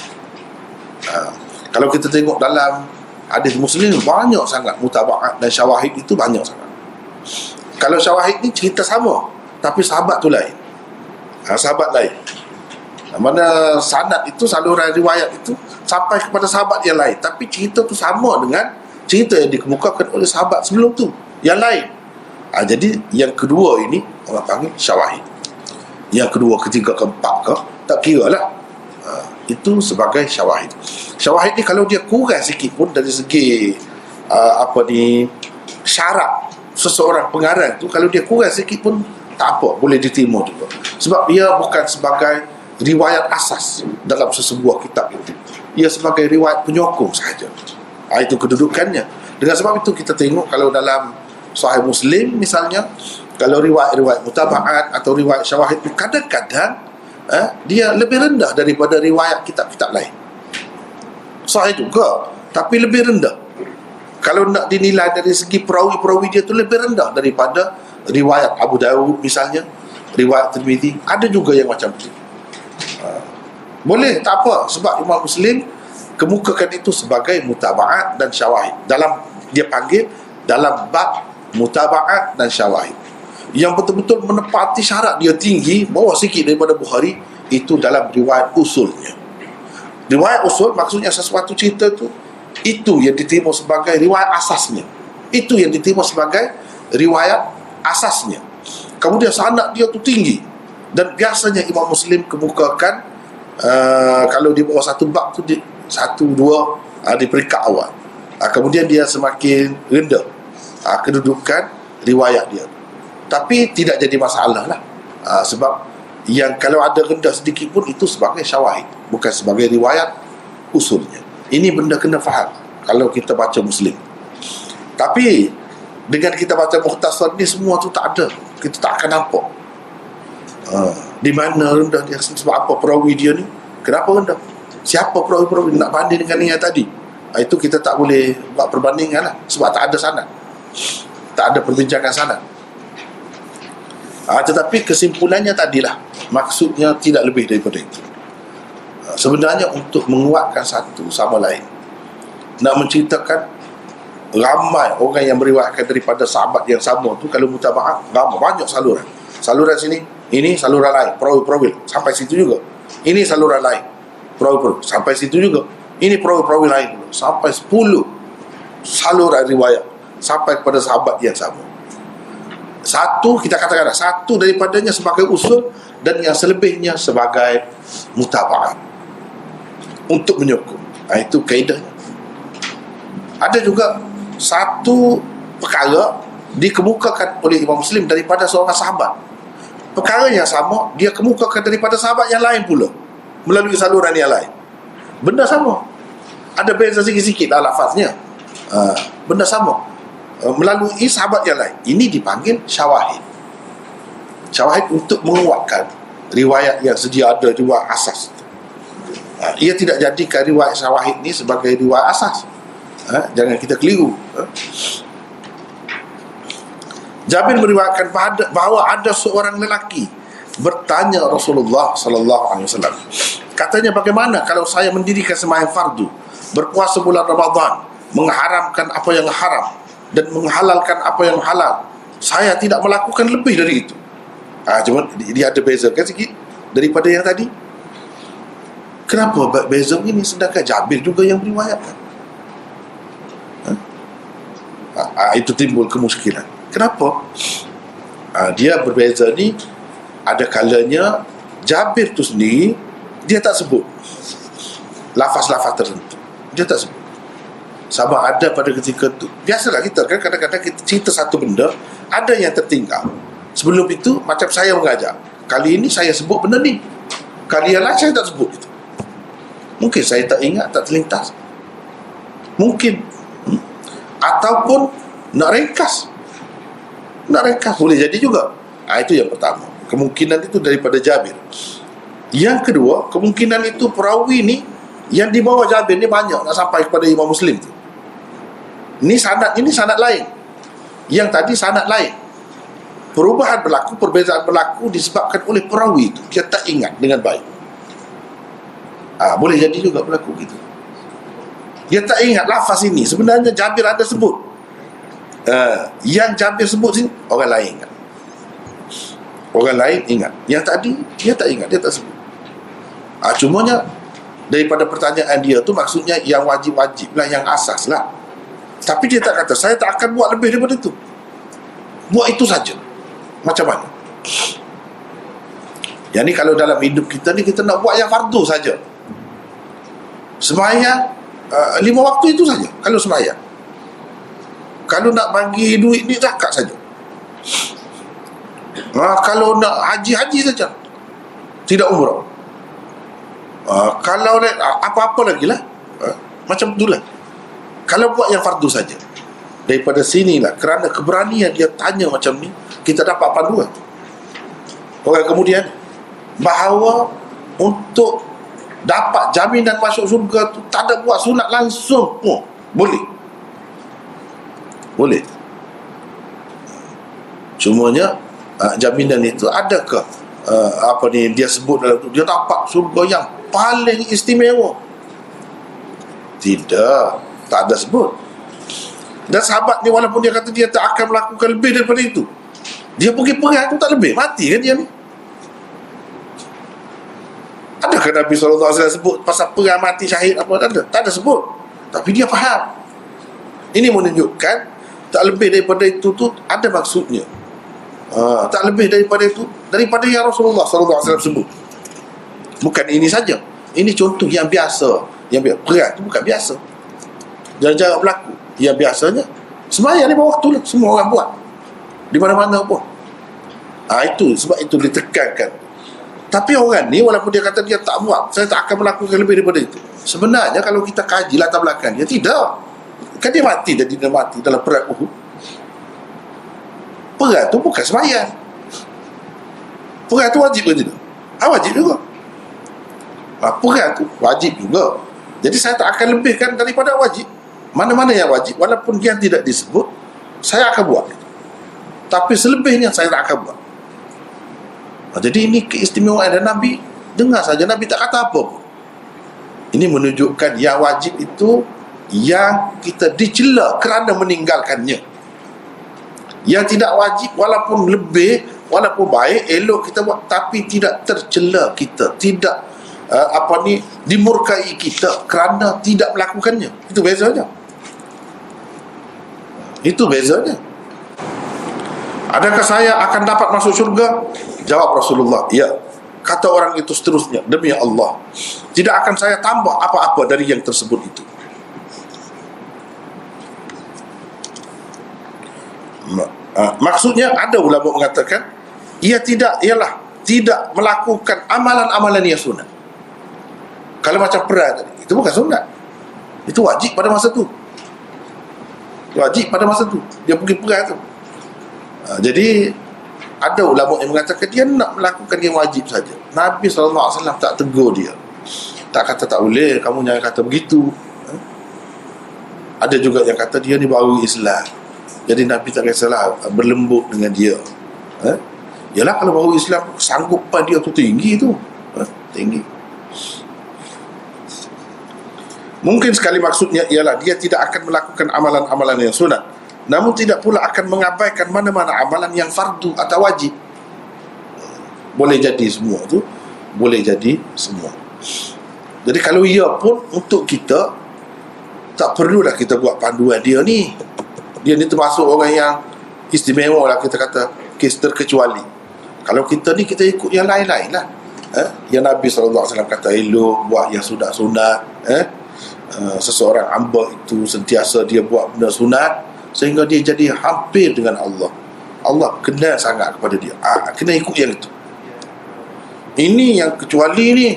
Kalau kita tengok dalam hadis Muslim, banyak sangat mutaba'at dan syawahid itu banyak sangat. Kalau syawahid ni cerita sama, tapi sahabat tu lain. Sahabat lain. Mana sanad itu, saluran riwayat itu sampai kepada sahabat yang lain, tapi cerita tu sama dengan cerita yang dikemukakan oleh sahabat sebelum tu yang lain. Jadi yang kedua ini orang panggil syawahid. Yang kedua, ketiga, keempat ke, tak kira lah. Itu sebagai syawahid. Syawahid ni kalau dia kurang sikit pun dari segi syarat seseorang pengarang tu, kalau dia kurang sikit pun tak apa, boleh diterima juga. Sebab ia bukan sebagai riwayat asas dalam sesebuah kitab itu. Ia sebagai riwayat penyokong sahaja. Itu kedudukannya. Dengan sebab itu kita tengok kalau dalam Sahih Muslim misalnya, kalau riwayat-riwayat mutaba'at atau riwayat syawahid itu kadang-kadang dia lebih rendah daripada riwayat kitab-kitab lain. Sahih juga, tapi lebih rendah. Kalau nak dinilai dari segi perawi-perawi dia tu lebih rendah daripada riwayat Abu Daud misalnya, riwayat Tirmizi. Ada juga yang macam tu. Boleh, tak apa, sebab Imam Muslim kemukakan itu sebagai mutaba'at dan syawahid. Dia panggil dalam bab mutaba'at dan syawahid. Yang betul-betul menepati syarat dia tinggi, bawah sikit daripada Bukhari, itu dalam riwayat usulnya. Riwayat usul maksudnya sesuatu cerita tu, itu yang diterima sebagai riwayat asasnya. Itu yang diterima sebagai riwayat asasnya. Kemudian sanad dia tu tinggi. Dan biasanya Imam Muslim kemukakan kalau di bawah satu bab tu, satu, dua di peringkat awal. Kemudian dia semakin rendah kedudukan riwayat dia. Tapi tidak jadi masalah lah. Sebab yang kalau ada rendah sedikit pun itu sebagai syawahid, bukan sebagai riwayat usulnya. Ini benda kena faham kalau kita baca Muslim. Tapi dengan kita baca Mukhtasar ni, semua tu tak ada. Kita tak akan nampak di mana rendah dia, sebab apa perawi dia ni, kenapa rendah, siapa perawi-perawi nak banding dengan yang tadi. Itu kita tak boleh buat perbandingan lah, sebab tak ada sanad, tak ada perbincangan sanad. Tetapi kesimpulannya tadilah, maksudnya tidak lebih daripada itu. Sebenarnya untuk menguatkan satu sama lain, nak menceritakan ramai orang yang meriwayatkan daripada sahabat yang sama tu. Kalau mutaba'at, ramai, banyak saluran sini, ini saluran lain, perawi-perawi sampai situ juga, ini saluran lain, perawi-perawi sampai situ juga, ini perawi-perawi lain sampai 10 saluran riwayat sampai kepada sahabat yang sama. Satu, kita katakan satu daripadanya sebagai usul dan yang selebihnya sebagai mutaba'at untuk menyokong. Itu kaedahnya. Ada juga satu perkara dikemukakan oleh Imam Muslim daripada seorang sahabat. Perkara yang sama dia kemukakan daripada sahabat yang lain pula melalui saluran yang lain. Benda sama, ada beza sikit-sikit lah lafaznya, benda sama melalui sahabat yang lain. Ini dipanggil syawahid. Syawahid untuk menguatkan riwayat yang sedia ada, riwayat asas. Ia tidak jadikan riwayat syawahid ni sebagai riwayat asas. Jangan kita keliru. Jabir meriwayatkan bahawa ada seorang lelaki bertanya Rasulullah sallallahu alaihi wasallam. Katanya, bagaimana kalau saya mendirikan sembahyang fardu, berpuasa bulan Ramadan, mengharamkan apa yang haram dan menghalalkan apa yang halal, saya tidak melakukan lebih dari itu. Cuma dia ada bezakan sikit daripada yang tadi. Kenapa beza ini, sedangkan Jabir juga yang meriwayatkan? Itu timbul kemusykilan. Kenapa? Dia berbeza ni, ada kalanya Jabir tu sendiri dia tak sebut lafaz-lafaz tertentu, dia tak sebut. Sama ada pada ketika tu, biasalah kita kan kadang-kadang kita cerita satu benda, ada yang tertinggal. Sebelum itu macam saya mengajar, kali ini saya sebut benda ni, kali yang lain saya tak sebut itu. Mungkin saya tak ingat, tak terlintas, mungkin ataupun nak ringkas boleh jadi juga. Itu yang pertama, kemungkinan itu daripada Jabir. Yang kedua, kemungkinan itu perawi ni yang di bawah Jabir ni banyak nak sampai kepada Imam Muslim tu. Ini sanad lain. Yang tadi sanad lain. Perubahan berlaku, perbezaan berlaku disebabkan oleh perawi itu. Dia tak ingat dengan baik. Boleh jadi juga berlaku gitu. Dia tak ingat lafaz ini. Sebenarnya Jabir ada sebut. Yang Jabir sebut sini, orang lain ingat. Orang lain ingat. Yang tadi, dia tak ingat, dia tak sebut. Cumanya, daripada pertanyaan dia tu maksudnya yang wajib-wajib lah, yang asas lah. Tapi dia tak kata, saya tak akan buat lebih daripada itu. Buat itu saja. Macam mana? Yang ni kalau dalam hidup kita ni, kita nak buat yang fardu saja. Sembahyang 5 waktu itu saja. Kalau sembahyang, kalau nak bagi duit ni, zakat saja. Kalau nak haji saja, tidak umrah. Kalau apa-apa lagi lah, macam itulah. Kalau buat yang fardu saja. Daripada sinilah, kerana keberanian dia tanya macam ni, kita dapat panduan. Orang kemudian, bahawa untuk dapat jaminan masuk syurga tu, tak ada buat sunat langsung pun boleh. Boleh. Cumanya jaminan itu adakah dia sebut dalam tu, dia dapat syurga yang paling istimewa? Tidak, tak ada sebut. Dan sahabat ni, walaupun dia kata dia tak akan melakukan lebih daripada itu, dia pergi perang tu tak lebih, mati kan dia ni? Adakah Nabi SAW sebut pasal perang mati syahid apa? Tak ada, tak ada sebut. Tapi dia faham. Ini menunjukkan tak lebih daripada itu tu ada maksudnya. Tak lebih daripada itu, daripada yang Rasulullah SAW sebut. Bukan ini saja. Ini contoh yang biasa. Perang itu bukan biasa, jarang-jarang berlaku. Yang biasanya sembahyang 5 waktu lah, semua orang buat di mana-mana pun. Itu sebab itu ditekankan. Tapi orang ni, walaupun dia kata dia tak buat, saya tak akan melakukan lebih daripada itu, sebenarnya kalau kita kaji latar belakang dia, tidak. Kan dia mati, jadi dia mati dalam perang Uhud. Perang tu bukan sembahyang. Perang tu wajib ke tidak? Wajib juga. Perang tu wajib juga. Jadi saya tak akan lebihkan daripada wajib. Mana-mana yang wajib, walaupun dia tidak disebut, saya akan buat. Tapi selebihnya saya tak akan buat. Jadi ini keistimewaan. Dan Nabi, dengar saja, Nabi tak kata apa pun. Ini menunjukkan yang wajib itu yang kita dicela kerana meninggalkannya. Yang tidak wajib, walaupun lebih, walaupun baik, elok kita buat, tapi tidak tercela kita, tidak dimurkai kita kerana tidak melakukannya. Itu bezanya. Itu bezanya. Adakah saya akan dapat masuk syurga? Jawab Rasulullah, ya. Kata orang itu seterusnya, demi Allah, tidak akan saya tambah apa-apa dari yang tersebut itu. Maksudnya, ada ulama mengatakan, ialah tidak melakukan amalan-amalan yang sunat. Kalau macam perang tadi, itu bukan sunat, itu wajib pada masa tu. Wajib pada masa tu, dia pergi perang tu. Jadi ada ulama yang mengatakan dia nak melakukan yang wajib saja. Nabi SAW tak tegur dia, tak kata tak boleh, kamu jangan kata begitu. Ada juga yang kata dia ni baru Islam, jadi Nabi tak kisahlah berlembut dengan dia. Yalah, kalau baru Islam, sanggupan dia tu tinggi tu, tinggi. Mungkin sekali maksudnya ialah dia tidak akan melakukan amalan-amalan yang sunat, namun tidak pula akan mengabaikan mana-mana amalan yang fardu atau wajib. Boleh jadi semua tu, boleh jadi semua. Jadi kalau ia pun untuk kita, tak perlulah kita buat panduan dia ni. Dia ni termasuk orang yang istimewa lah, kita kata kes terkecuali. Kalau kita ni, kita ikut yang lain-lain lah. Yang Nabi SAW kata elok, buat yang sunat. Seseorang hamba itu sentiasa dia buat benda sunat, sehingga dia jadi hampir dengan Allah. Allah kenal sangat kepada dia. Kena ikut yang itu. Ini yang kecuali ni,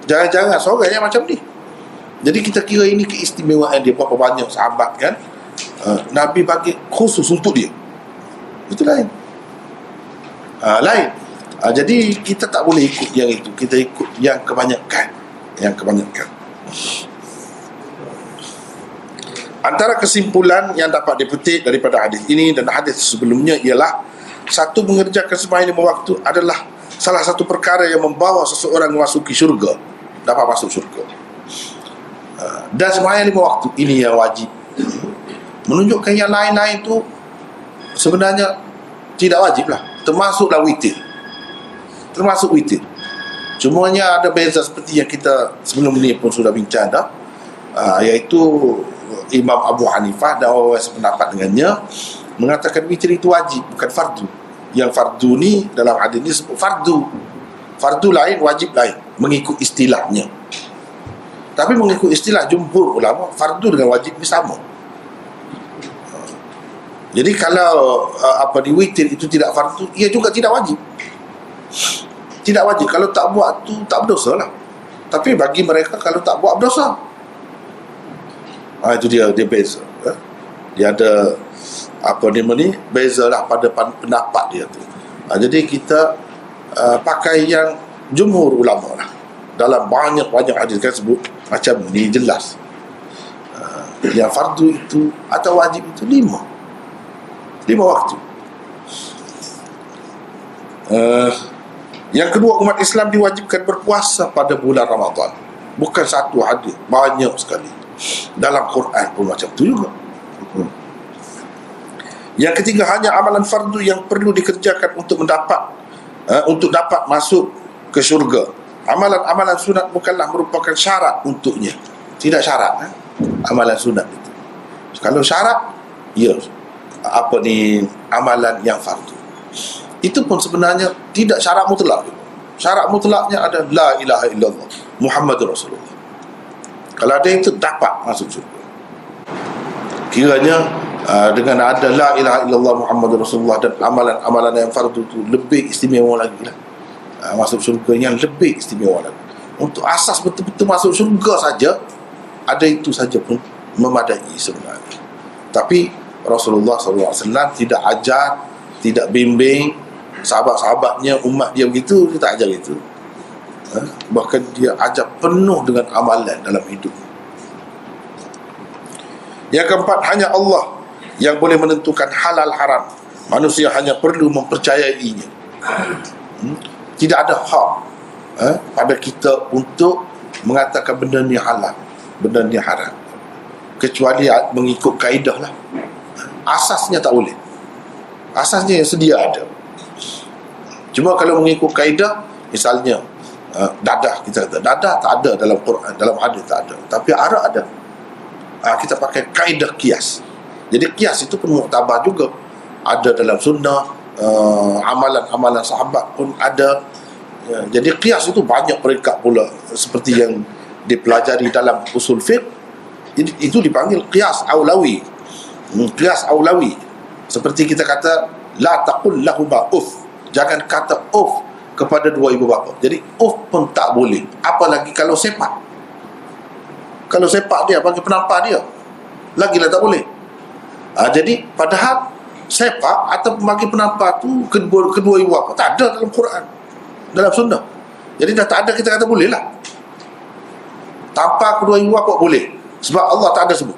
jangan-jangan seorang yang macam ni. Jadi kita kira ini keistimewaan dia. Berapa banyak sahabat kan, Nabi bagi khusus untuk dia. Itu lain. Lain. Jadi kita tak boleh ikut yang itu, kita ikut yang kebanyakan. Yang kebanyakan. Antara kesimpulan yang dapat dipetik daripada hadis ini dan hadis sebelumnya ialah, satu, mengerjakan sembahyang 5 waktu adalah salah satu perkara yang membawa seseorang memasuki syurga, dapat masuk syurga. Dan sembahyang 5 waktu ini yang wajib, menunjukkan yang lain-lain itu sebenarnya tidak wajib lah. Termasuklah witir, termasuk witir. Cumanya ada beza seperti yang kita sebelum ini pun sudah bincang dah, iaitu Imam Abu Hanifah dan orang sependapat dengannya mengatakan witir itu wajib, bukan fardu. Yang fardu ni dalam hadis ni sebut fardu. Fardu lain, wajib lain, mengikut istilahnya. Tapi mengikut istilah jumhur ulama, fardu dengan wajib ni sama. Jadi kalau di witir itu tidak fardu, ia juga tidak wajib. Tidak wajib. Kalau tak buat tu tak berdosa lah. Tapi bagi mereka kalau tak buat berdosa. Itu dia beza. Dia ada beza lah pada pendapat dia tu. Jadi kita pakai yang jumhur ulama lah. Dalam banyak hadis kan sebut macam ni, jelas. Yang fardu itu atau wajib itu 5 waktu. Yang kedua, umat Islam diwajibkan berpuasa pada bulan Ramadan. Bukan satu hadis, banyak sekali. Dalam Quran pun macam tu juga. Yang ketiga, hanya amalan fardu yang perlu dikerjakan untuk dapat masuk ke syurga. Amalan-amalan sunat bukanlah merupakan syarat untuknya. Tidak syarat amalan sunat itu. Kalau syarat, ya amalan yang fardu. Itu pun sebenarnya tidak syarat mutlak. Syarat mutlaknya ada la ilaha illallah Muhammadur Rasulullah. Kalau ada itu dapat masuk syurga. Kiranya dengan ada la ilaha illallah Muhammadur Rasulullah dan amalan-amalan yang fardu itu lebih istimewa lagi lah. Masuk syurga yang lebih istimewa lagi. Untuk asas betul-betul masuk syurga saja, ada itu saja pun memadai sebenarnya. Tapi Rasulullah SAW tidak ajar, tidak bimbing sahabat-sahabatnya, umat dia begitu, dia tak ajar itu. Bahkan dia ajar penuh dengan amalan dalam hidup. Yang keempat, hanya Allah yang boleh menentukan halal haram. Manusia hanya perlu mempercayainya. Tidak ada hak pada kita untuk mengatakan benda ni halal, benda ni haram, kecuali mengikut kaedah lah. Asasnya tak boleh. Asasnya yang sedia ada. Cuma kalau mengikut kaedah, misalnya dadah, kita kata dadah tak ada dalam Quran, dalam hadis tak ada, tapi arak ada. Kita pakai kaedah kias. Jadi kias itu pun muktabar juga. Ada dalam sunnah, amalan-amalan sahabat pun ada. Jadi kias itu banyak peringkat pula, seperti yang dipelajari dalam usul fiqh. Itu dipanggil kias aulawi. Kias aulawi. Seperti kita kata la taqul lahuma uff. Jangan kata uff kepada dua ibu bapa. Jadi uff pun tak boleh. Apalagi kalau sepak. Kalau sepak dia bagi penampar dia, lagilah tak boleh. Jadi padahal sepak atau bagi penampar tu kedua ibu bapa tak ada dalam Quran, dalam sunnah. Jadi dah tak ada, kita kata boleh lah. Tampar kedua ibu bapa boleh, sebab Allah tak ada sebut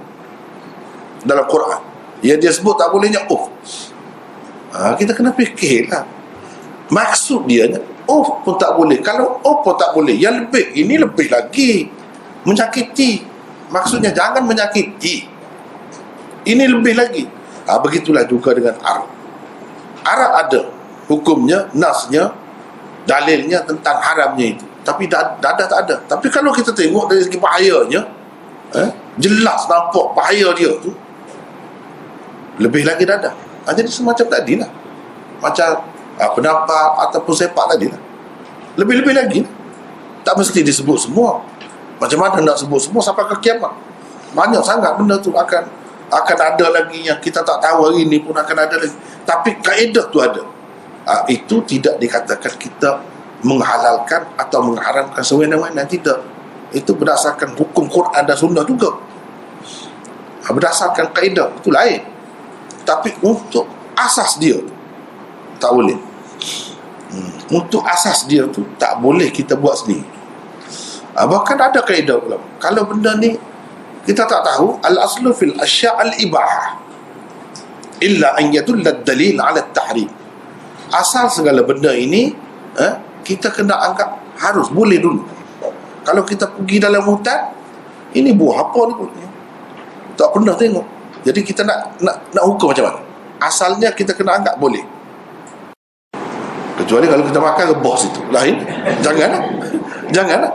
dalam Quran. Dia sebut tak bolehnya kita kena fikirlah maksud dia. Pun tak boleh. Kalau pun tak boleh, yang lebih ini lebih lagi menyakiti. Maksudnya jangan menyakiti, ini lebih lagi. Begitulah juga dengan arak. Arak ada hukumnya, nasnya, dalilnya tentang haramnya itu, tapi dadah tak ada. Tapi kalau kita tengok dari segi bahayanya, jelas nampak bahaya dia tu, lebih lagi dadah. Jadi semacam tadilah, macam pendapat ataupun sepak tadilah, lebih-lebih lagi. Tak mesti disebut semua. Macam mana nak sebut semua sampai ke kiamat? Banyak sangat benda tu akan ada lagi yang kita tak tahu hari ni pun akan ada lagi. Tapi kaedah tu ada. Itu tidak dikatakan kita menghalalkan atau mengharamkan sewenang-wenang, tidak. Itu berdasarkan hukum Quran dan sunnah juga. Berdasarkan kaedah itu lain. Tapi untuk asas dia tak boleh. Untuk asas dia tu tak boleh kita buat sendiri. Bahkan ada kaedah ulama, kalau benda ni Kita tak tahu. Al-aslu fil asya' al-ibahah illa an yadulla ad-dalil 'ala at-tahrim. Asal segala benda ini kita kena anggap harus, boleh dulu. Kalau kita pergi dalam hutan, ini buah apa ni? Tak pernah tengok. Jadi kita nak hukum macam mana? Asalnya kita kena anggap boleh. Kecuali kalau kita makan rebah situ, lain. Janganlah. Janganlah.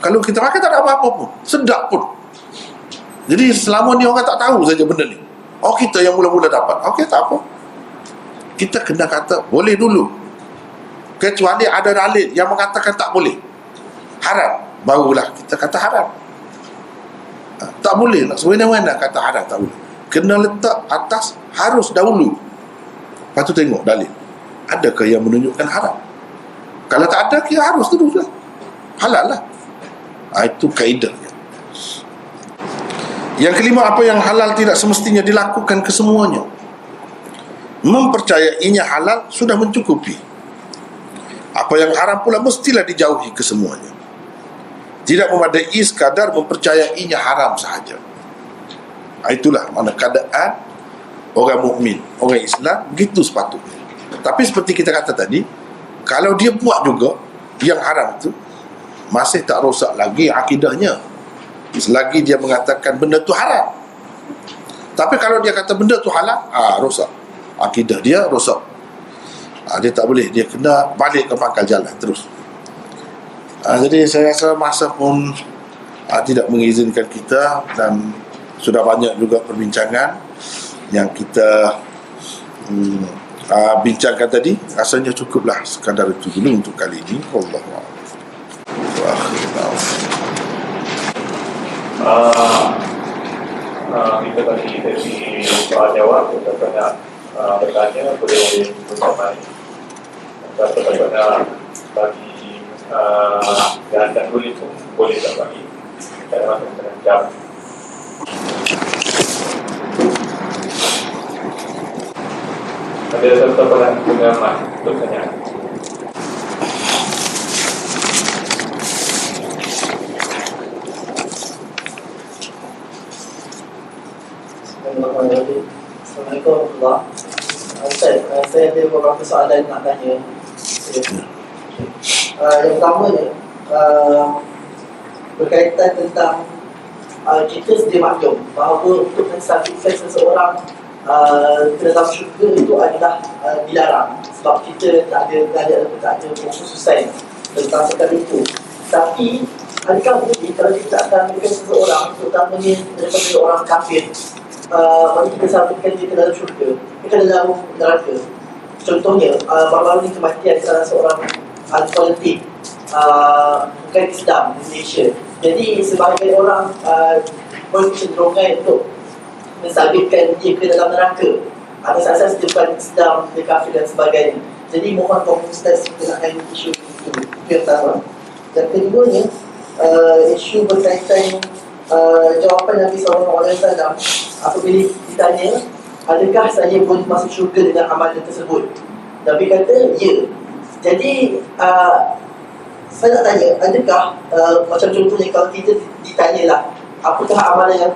Kalau kita makan tak ada apa-apa pun, sedap pun. Jadi selama ni orang tak tahu saja benda ni. Kita yang mula-mula dapat. Okey, tak apa. Kita kena kata boleh dulu. Kecuali ada dalil yang mengatakan tak boleh, haram, barulah kita kata haram. Tak boleh nak semena-mena kata haram, tak boleh. Kena letak atas harus dahulu. Lepas tu tengok dalil. Adakah yang menunjukkan haram? Kalau tak ada, kita harus terus lah. Halal lah. Itu kaedahnya. Yang kelima, apa yang halal tidak semestinya dilakukan kesemuanya. Mempercayainya halal sudah mencukupi. Apa yang haram pula mestilah dijauhi kesemuanya. Tidak memadai sekadar mempercayainya haram sahaja. Itulah mana keadaan orang mukmin, orang Islam, begitu sepatutnya. Tapi seperti kita kata tadi, kalau dia buat juga yang haram itu, masih tak rosak lagi akidahnya, selagi dia mengatakan benda tu haram. Tapi kalau dia kata benda tu halal, rosak akidah dia, rosak. Dia tak boleh, dia kena balik ke pangkal jalan terus. Jadi saya rasa masa pun tidak mengizinkan kita, dan sudah banyak juga perbincangan yang kita bincangkan tadi. Rasanya cukuplah sekadar itu dulu untuk kali ini. Wallahu a'lam. Kita tadi dari soal jawab, kita banyak bertanya boleh bersama dan banyak bagi dan boleh pun boleh tak bagi dalam jam. Ada soalan pengamat bertanya. Assalamualaikum warahmatullahi wabarakatuh. Saya ada beberapa soalan nak tanya. Yang pertama ni berkaitan tentang kita sedia maklum bahawa untuk mensabitkan seseorang ke dalam syurga itu adalah dilarang, sebab kita tak ada khususan tentang perkara itu. Tapi adakah boleh kalau kita akan memberikan seseorang, terutamanya daripada orang kafir, bagi kita sabitkan dia ke dalam syurga, ke dalam neraka? Contohnya, baru-baru ni kematian salah seorang politik bukan Islam di Malaysia. Jadi sebahagian orang berkecenderungan untuk mensabitkan dia ke dalam neraka atas asas dia bukan Islam, dia kafir dan sebagainya. Jadi mohon Ustaz berkenaan isu itu. Itu yang pertama. Yang keduanya, isu berkaitan jawapan Nabi SAW apabila ditanya, adakah saya boleh masuk syurga dengan amalan tersebut? Nabi kata, ya. Jadi saya nak tanya, adakah macam contohnya kalau kita ditanyalah, apakah amalan yang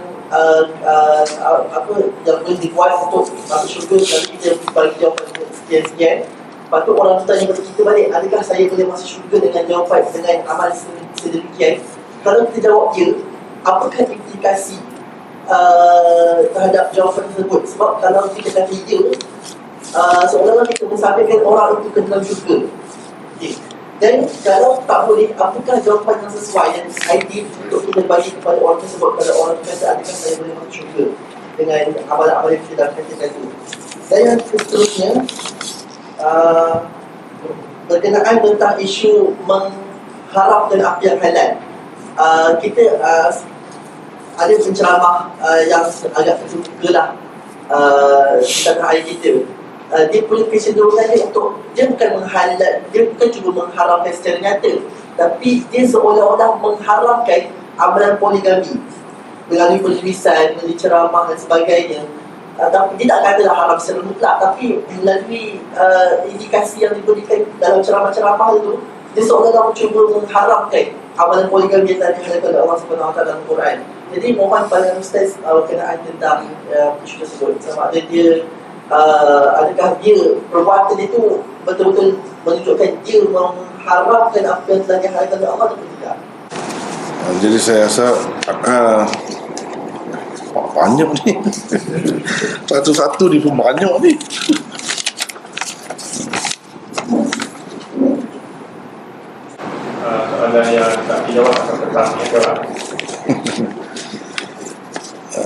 yang boleh dibuat untuk masuk syurga, lalu kita bagi jawapan sekian-sekian. Lepas tu orang tu tanya kepada kita balik, adakah saya boleh masuk syurga dengan jawapan, dengan amal sedemikian? Kalau kita jawab ya, apakah implikasi terhadap jawapan tersebut? Sebab kalau kita kata ya, seolah-olah kita mensabitkan orang itu ke dalam syurga. Okay. Dan kalau tak boleh, apakah jawapan yang sesuai dan ideal untuk kita bagi kepada orang tersebut? Kalau orang itu kata, adakah saya boleh masuk syurga dengan amalan-amalan yang kita dah katakan itu? Dan yang seterusnya, berkenaan tentang isu mengharapkan apa yang halal. Kita ada penceramah yang agak terbuka lah tentang hal kita. Dia punya kecenderungan dia untuk, dia bukan menghalal, dia bukan cuma mengharamkan secara nyata, tapi dia seolah-olah mengharamkan amalan poligami melalui penulisan, melalui ceramah dan sebagainya. Tapi dia tak katalah haram secara mutlak, tapi melalui indikasi yang diberikan dalam ceramah-ceramah itu, dia seolah-olah cuba mengharamkan amalan poligami yang tadi dikatakan oleh Allah SWT dalam Quran. Jadi mohon pada Ustaz berkenaan tentang isu tersebut. Sama ada dia adakah dia perbuatan itu betul-betul menunjukkan dia mengharapkan apa yang telah diharapkan oleh Allah atau tidak? Jadi saya rasa banyak ni. Satu-satu ni pun banyak ni. Soalan yang tak dijawab akan bertanya ke lah.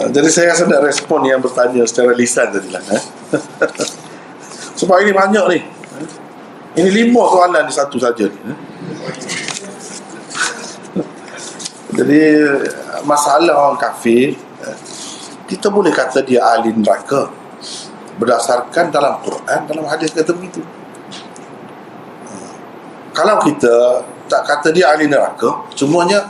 Jadi saya rasa nak respon yang bertanya secara lisan tadi lah. Sebab ini banyak ni. Ini 5 soalan di satu saja ni. Jadi masalah orang kafir, kita boleh kata dia ahli neraka berdasarkan dalam Quran, dalam hadis kata begitu. Kalau kita tak kata dia ahli neraka, semuanya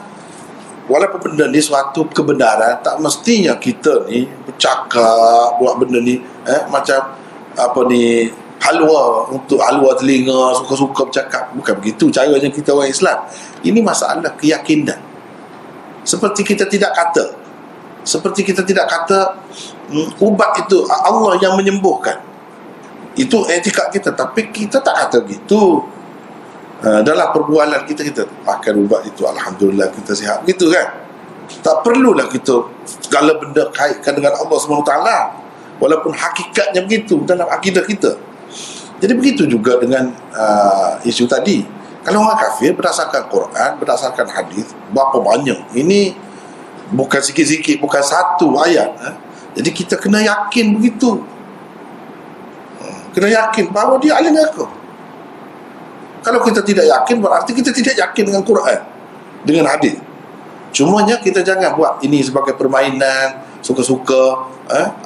walaupun benda ni suatu kebenaran, tak mestinya kita ni bercakap buat benda ni macam apa ni, halwa, untuk halwa telinga, suka-suka bercakap. Bukan begitu caranya kita orang Islam. Ini masalah keyakinan. Seperti kita tidak kata ubat itu Allah yang menyembuhkan. Itu etika kita. Tapi kita tak kata begitu. Dalam perbualan kita makan ubat itu, alhamdulillah kita sihat, gitu kan. Tak perlulah kita segala benda kaitkan dengan Allah SWT, walaupun hakikatnya begitu dalam akidah kita. Jadi begitu juga dengan isu tadi. Kalau orang kafir berdasarkan Quran, berdasarkan hadis, berapa banyak. Ini bukan sikit-sikit, bukan satu ayat. Jadi kita kena yakin begitu. Kena yakin bahawa dia ahli neraka. Kalau kita tidak yakin, berarti kita tidak yakin dengan Quran, dengan hadis. Cumanya kita jangan buat ini sebagai permainan, suka-suka.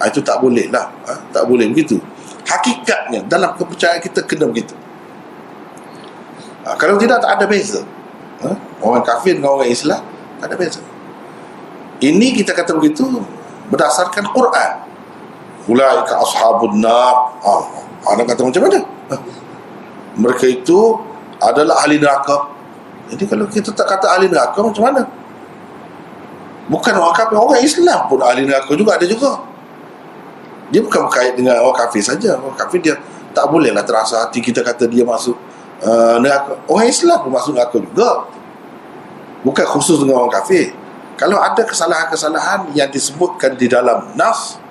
Itu tak boleh lah. Tak boleh begitu. Hakikatnya dalam kepercayaan kita kena begitu. Kalau tidak, tak ada beza. Orang kafir dengan orang Islam tak ada beza. Ini kita kata begitu berdasarkan Quran. Ulaika ashabun nar. Anda kata macam mana? Mereka itu adalah ahli neraka. Jadi kalau kita tak kata ahli neraka, macam mana? Bukan orang kafir, orang Islam pun ahli neraka juga, ada juga. Dia bukan berkait dengan orang kafir saja. Orang kafir dia tak bolehlah terasa hati kita kata dia masuk neraka. Orang Islam pun masuk neraka juga. Bukan khusus dengan orang kafir. Kalau ada kesalahan-kesalahan yang disebutkan di dalam nas,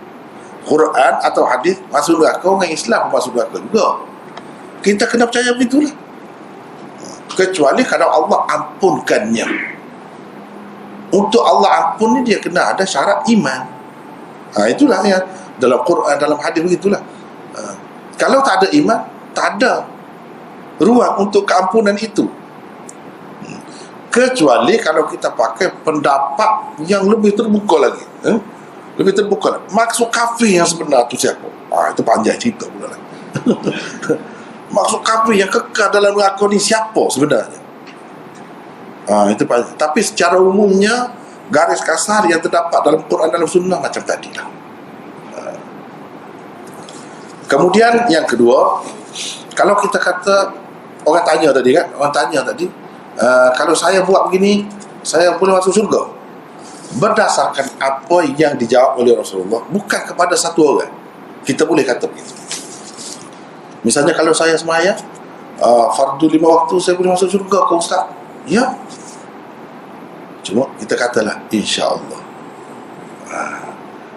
Quran atau hadis, masuk neraka, orang Islam pun masuk neraka juga. Kita kena percaya begitulah. Kecuali kalau Allah ampunkannya. Untuk Allah ampun ni dia kena ada syarat iman. Itulah yang dalam Quran, dalam hadis begitulah. Kalau tak ada iman, tak ada ruang untuk keampunan itu. Kecuali kalau kita pakai pendapat yang lebih terbuka lagi. Lebih terbuka lagi. Maksud kafir yang sebenar tu siapa? Itu panjang cerita pula lah. Maksud kafir yang kekal dalam neraka ni siapa sebenarnya? Itu panjang. Tapi secara umumnya, garis kasar yang terdapat dalam Quran, dalam sunnah macam tadi lah. Kemudian yang kedua, kalau kita kata, orang tanya tadi, kalau saya buat begini, saya boleh masuk syurga. Berdasarkan apa yang dijawab oleh Rasulullah, bukan kepada satu orang, kita boleh kata begitu. Misalnya kalau saya sembahyang fardu 5 waktu, saya boleh masuk syurga ke Ustaz? Ya. Cuma kita katalah insya-Allah.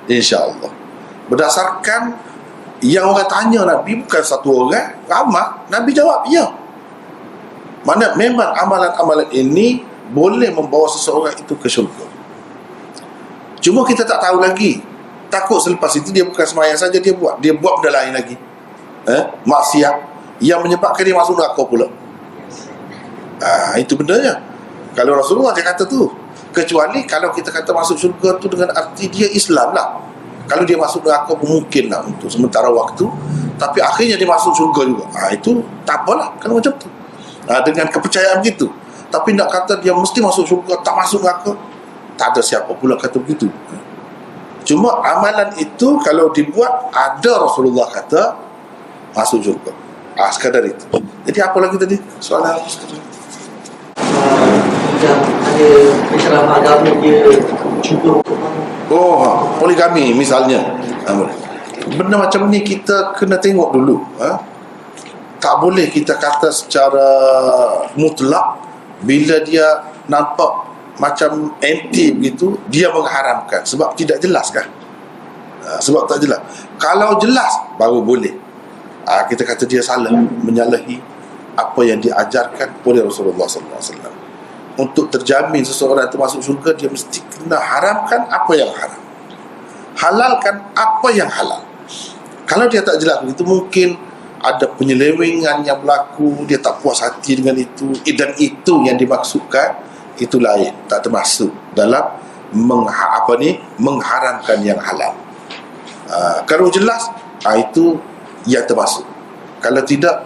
Insya-Allah. Berdasarkan yang orang tanya Nabi, bukan satu orang, ramai, Nabi jawab ya. Mana memang amalan-amalan ini boleh membawa seseorang itu ke syurga. Cuma kita tak tahu lagi. Takut selepas itu dia bukan sembahyang saja dia buat benda lain lagi. Maksiat yang menyebabkan dia masuk neraka pula. Itu bendanya. Kalau Rasulullah dia kata tu. Kecuali kalau kita kata masuk syurga tu dengan arti dia Islam lah. Kalau dia masuk neraka pun mungkin lah untuk sementara waktu, tapi akhirnya dia masuk syurga juga. Itu tak apalah kalau macam tu. Dengan kepercayaan begitu. Tapi nak kata dia mesti masuk syurga, tak masuk neraka, tak ada siapa pula kata begitu. Cuma amalan itu kalau dibuat, ada Rasulullah kata masuk syurga. Sekadar itu. Jadi apa lagi tadi soalan macam ada penceramah agama dia cuba untuk poligami misalnya. Benda macam ni kita kena tengok dulu. Tak boleh kita kata secara mutlak bila dia nampak macam anti begitu dia mengharamkan, sebab tidak jelas kan. Sebab tak jelas. Kalau jelas baru boleh kita kata dia salah, menyalahi apa yang diajarkan oleh Rasulullah sallallahu alaihi wasallam. Untuk terjamin seseorang itu masuk syurga, dia mesti kena haramkan apa yang haram, halalkan apa yang halal. Kalau dia tak jelas begitu, mungkin ada penyelewengan yang berlaku, dia tak puas hati dengan itu, dan itu yang dimaksudkan, itu lain, tak termasuk dalam mengharamkan yang halal. Kalau jelas, itu yang termasuk. Kalau tidak,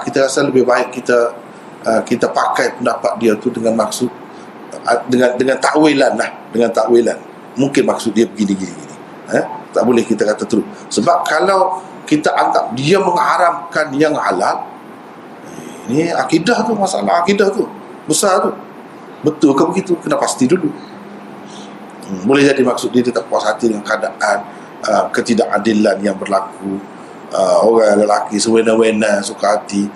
kita rasa lebih baik kita pakai pendapat dia tu dengan maksud dengan takwilan lah, dengan takwilan. Mungkin maksud dia begini. Tak boleh kita kata terus. Sebab kalau kita anggap dia mengharamkan yang halal, ini akidah tu, masalah akidah tu besar tu. Betul ke begitu? Kena pasti dulu. Boleh jadi maksud dia tak puas hati dengan keadaan ketidakadilan yang berlaku. Orang lelaki sewena-wena suka hati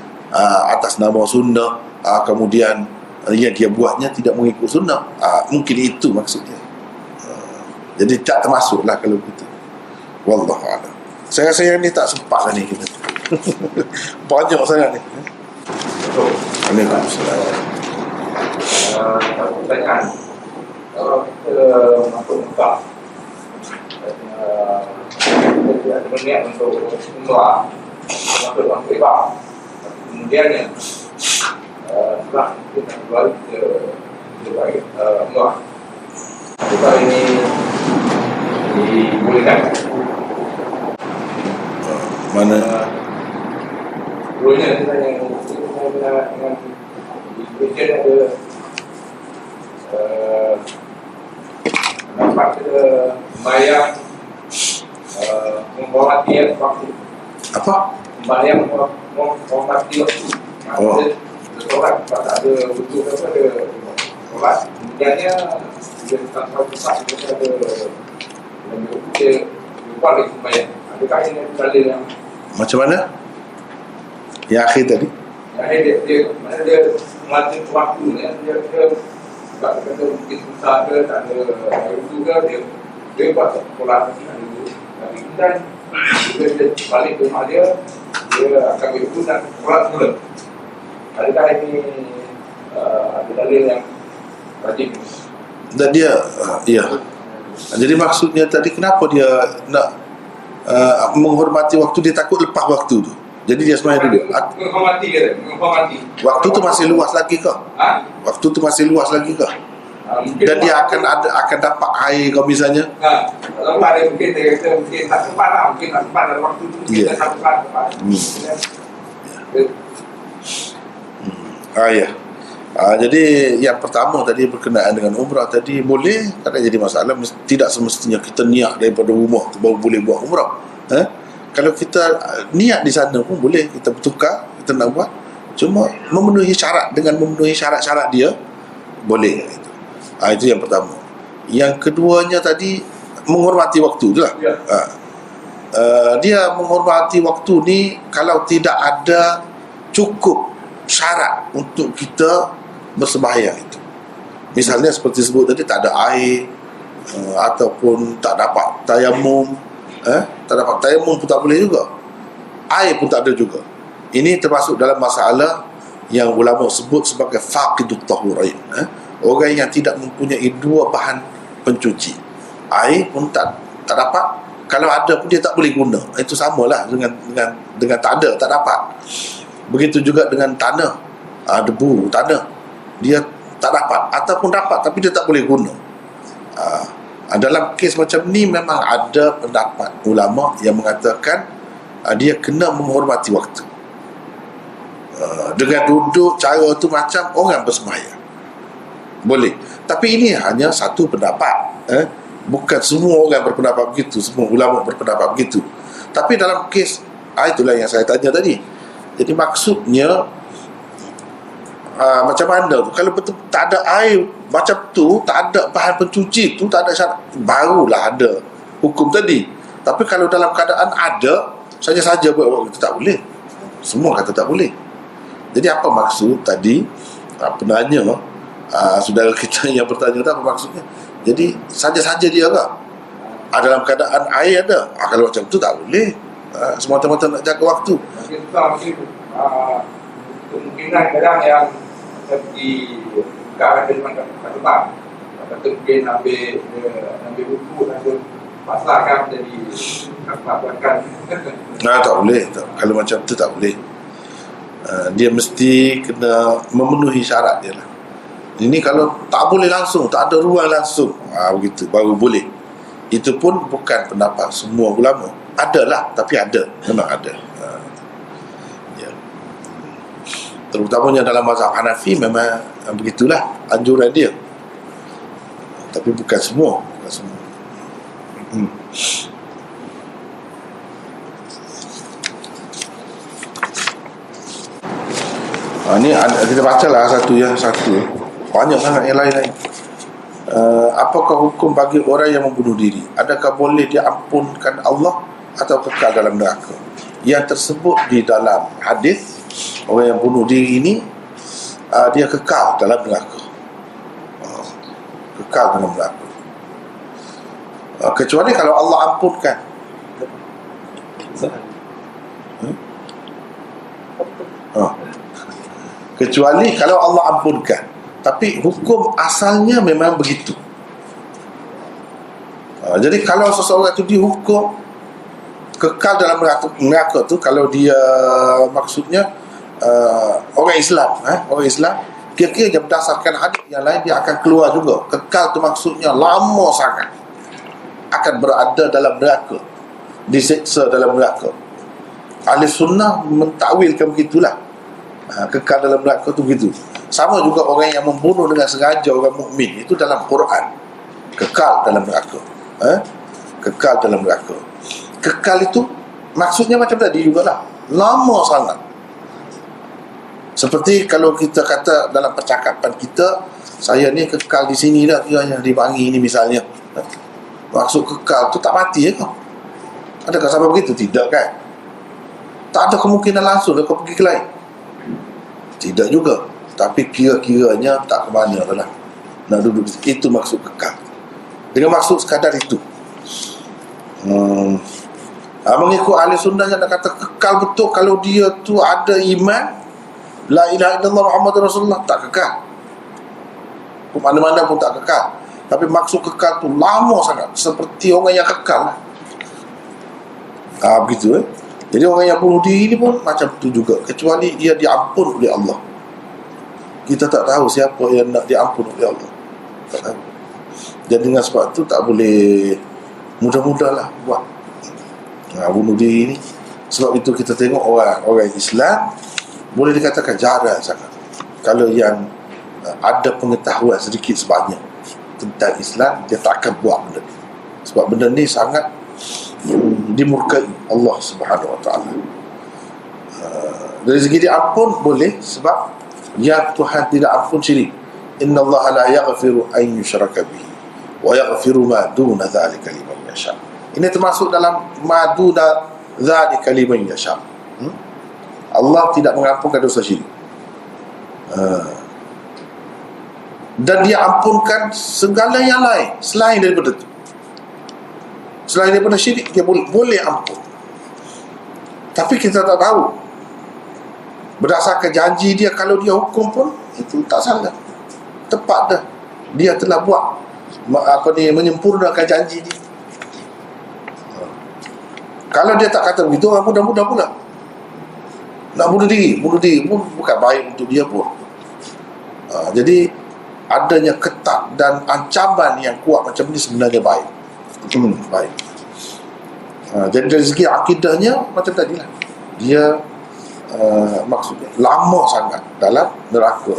atas nama sunnah, kemudian yang dia buatnya tidak mengikut sunnah. Mungkin itu maksudnya. Jadi tak termasuklah kalau begitu. Wallahu a'lam. Saya rasa yang ni tak sempat lah ni kita. Banyak sangat ni. Waalaikumsalam. Pertanyaan, kalau kita masuk Mekah, kita ada berniat untuk umrah, masuk dalam Kaabah, kemudiannya setelah kita kembali ke umrah, apakah ini dibolehkan? Mana? Dulunya kita tanya dengan Christian ada nampak kita bayang menghormati waktu. Apa? Bayang menghormati waktu. Maksudnya solat, tak ada betul apa ada solat. Kemudiannya dia tak besar, kita ada kita lupa lagi sembahyang. Adakah ini dalil yang Macam mana? Yang akhir tadi? dia mati waktu ni, dia tak kata mungkin susah ke, tak ada waktu ke, dia buat sekolah dulu. Tapi kemudian dia balik ke rumah dia akan begitu dan sekolah semula. Adakah ini ada dalil yang wajib? Dan dia ya. Jadi maksudnya tadi kenapa dia nak menghormati waktu, dia takut lepas waktu tu. Jadi dia semayang dulu. Menghormati ke? Menghormati. Waktu tu masih luas lagi ke? Waktu tu masih luas lagi ke? Dan dia akan dapat air kalau misalnya. Kalau ada mungkin dia kata mungkin tak sempat lah, mungkin tak sempat dalam waktu tu kita satu kan tempat. Ya. Jadi yang pertama tadi berkenaan dengan umrah tadi, boleh, tak ada jadi masalah. Tidak semestinya kita niat daripada rumah tu baru boleh buat umrah. Kalau kita niat di sana pun boleh, kita bertukar, kita nak buat. Cuma memenuhi syarat, dengan memenuhi syarat-syarat dia, boleh. Itu yang pertama. Yang keduanya tadi, menghormati waktu tu lah. Dia menghormati waktu ni kalau tidak ada cukup syarat untuk kita bersembahyang itu. Misalnya seperti sebut tadi, tak ada air, ataupun tak dapat tayamum. Tak dapat tayamum pun tak boleh juga, air pun tak ada juga. Ini termasuk dalam masalah yang ulama sebut sebagai faqidut tahurain. Orang yang tidak mempunyai dua bahan pencuci, air pun tak dapat. Kalau ada pun dia tak boleh guna. Itu samalah dengan tak ada, tak dapat. Begitu juga dengan tanah, debu tanah, dia tak dapat, ataupun dapat tapi dia tak boleh guna. Dalam kes macam ni memang ada pendapat ulama yang mengatakan dia kena menghormati waktu. Dengan duduk cara tu macam orang bersembahyang, boleh. Tapi ini hanya satu pendapat. Bukan semua orang berpendapat begitu, semua ulama berpendapat begitu. Tapi dalam kes itulah yang saya tanya tadi. Jadi maksudnya macam mana tu? Kalau betul tak ada air macam tu, tak ada bahan pencuci tu, tak ada syarat, barulah ada hukum tadi. Tapi kalau dalam keadaan ada saja-saja buat itu tak boleh. Semua kata tak boleh. Jadi apa maksud tadi penanya, saudara kita yang bertanya tu, apa maksudnya? Jadi saja-saja dia ke? Dalam keadaan air ada. Kalau macam tu tak boleh. Semata-mata nak jaga waktu. Mungkin kemungkinan kadang yang seperti bukan ada macam tempat kata mungkin ambil buku langsung pasrahkan jadi buatkan. Tak boleh. Kalau macam tu tak boleh. Dia mesti kena memenuhi syarat dia lah. Ini kalau tak boleh langsung, tak ada ruang langsung, begitu baru boleh. Itu pun bukan pendapat semua ulama. Adalah, tapi ada, memang ada. Ya. Terutamanya dalam mazhab Hanafi memang begitulah anjuran dia. Tapi bukan semua, bukan semua. Ni kita bacalah satu. Banyak sangat yang lain-lain. Apakah hukum bagi orang yang membunuh diri? Adakah boleh diampunkan Allah atau kekal dalam neraka? Yang tersebut di dalam hadis, orang yang bunuh diri ini dia kekal dalam neraka. Kekal dalam neraka. Kecuali kalau Allah ampunkan. Kecuali kalau Allah ampunkan. Tapi hukum asalnya memang begitu. Jadi kalau seseorang itu dihukum kekal dalam neraka tu, kalau dia maksudnya orang Islam, orang Islam, kira-kira berdasarkan hadis yang lain dia akan keluar juga. Kekal tu maksudnya lama sangat akan berada dalam neraka, diseksa dalam neraka. Ahli sunnah mentakwilkan begitulah. Kekal dalam neraka tu begitu. Sama juga orang yang membunuh dengan sengaja orang mukmin, itu dalam Quran kekal dalam neraka. Kekal dalam neraka. Kekal itu maksudnya macam tadi jugalah, lama sangat. Seperti kalau kita kata dalam percakapan kita, saya ni kekal di sini dah, kiranya di Bangi ni misalnya. Maksud kekal tu tak mati kau. Adakah sampai begitu? Tidak kan? Tak ada kemungkinan langsung kau pergi ke lain. Tidak juga. Tapi kira-kiranya tak ke mana lah nak duduk. Itu maksud kekal. Dengan maksud sekadar itu. Mengikut ahli sunnah yang nak kata kekal betul, kalau dia tu ada iman, la ilaha illallah Muhammadur Rasulullah, tak kekal. Mana-mana pun tak kekal. Tapi maksud kekal tu lama sangat, seperti orang yang kekal lah. Begitu Jadi orang yang bunuh diri ni pun macam tu juga, kecuali dia diampun oleh Allah. Kita tak tahu siapa yang nak diampun oleh Allah. Tak tahu. Jadi dengan sebab tu tak boleh mudah-mudahlah buat bunuh diri ni. Sebab itu kita tengok orang Islam boleh dikatakan jarang sangat kalau yang ada pengetahuan sedikit sebanyak tentang Islam, dia tak akan buat benda ni. Sebab benda ni sangat dimurkai Allah Subhanahu Wa Taala. Dari segi diampun boleh, sebab ya Tuhan tidak ampun syirik. Inna Allah la yaghfiru an yushraka bihi wa yaghfiru ma duna dzalika liman yasha. Ini termasuk dalam ma duna dzalika liman yasha. Allah tidak mengampunkan dosa syirik. Dan dia ampunkan segala yang lain selain daripada itu. Selain daripada syirik, dia boleh ampun. Tapi kita tak tahu. Berdasarkan janji dia, kalau dia hukum pun itu tak salah, tepat dah. Dia telah buat menyempurnakan janji dia. Kalau dia tak kata begitu, orang mudah-mudah pula nak bunuh diri pun bukan baik untuk dia pun. Jadi adanya ketat dan ancaman yang kuat macam ni sebenarnya baik. Baik. Jadi dari segi akidahnya macam tadilah, dia maksudnya lama sangat dalam neraka,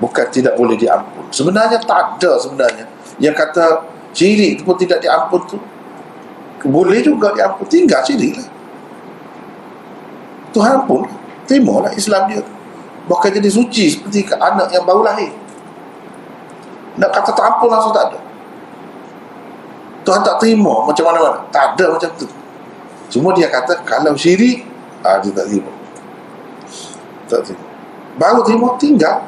bukan tidak boleh diampun. Sebenarnya tak ada sebenarnya yang kata syirik pun tidak diampun tu. Boleh juga diampun, tinggal syirik lah. Tuhan pun terimalah Islam dia. bahkan jadi suci seperti anak yang baru lahir. Nak kata terampun langsung tak ada. Tuhan tak terima macam mana-mana, tak ada macam tu. Cuma dia kata kalau syirik, dia tak terima. Tak terima. Baru terima, tinggal.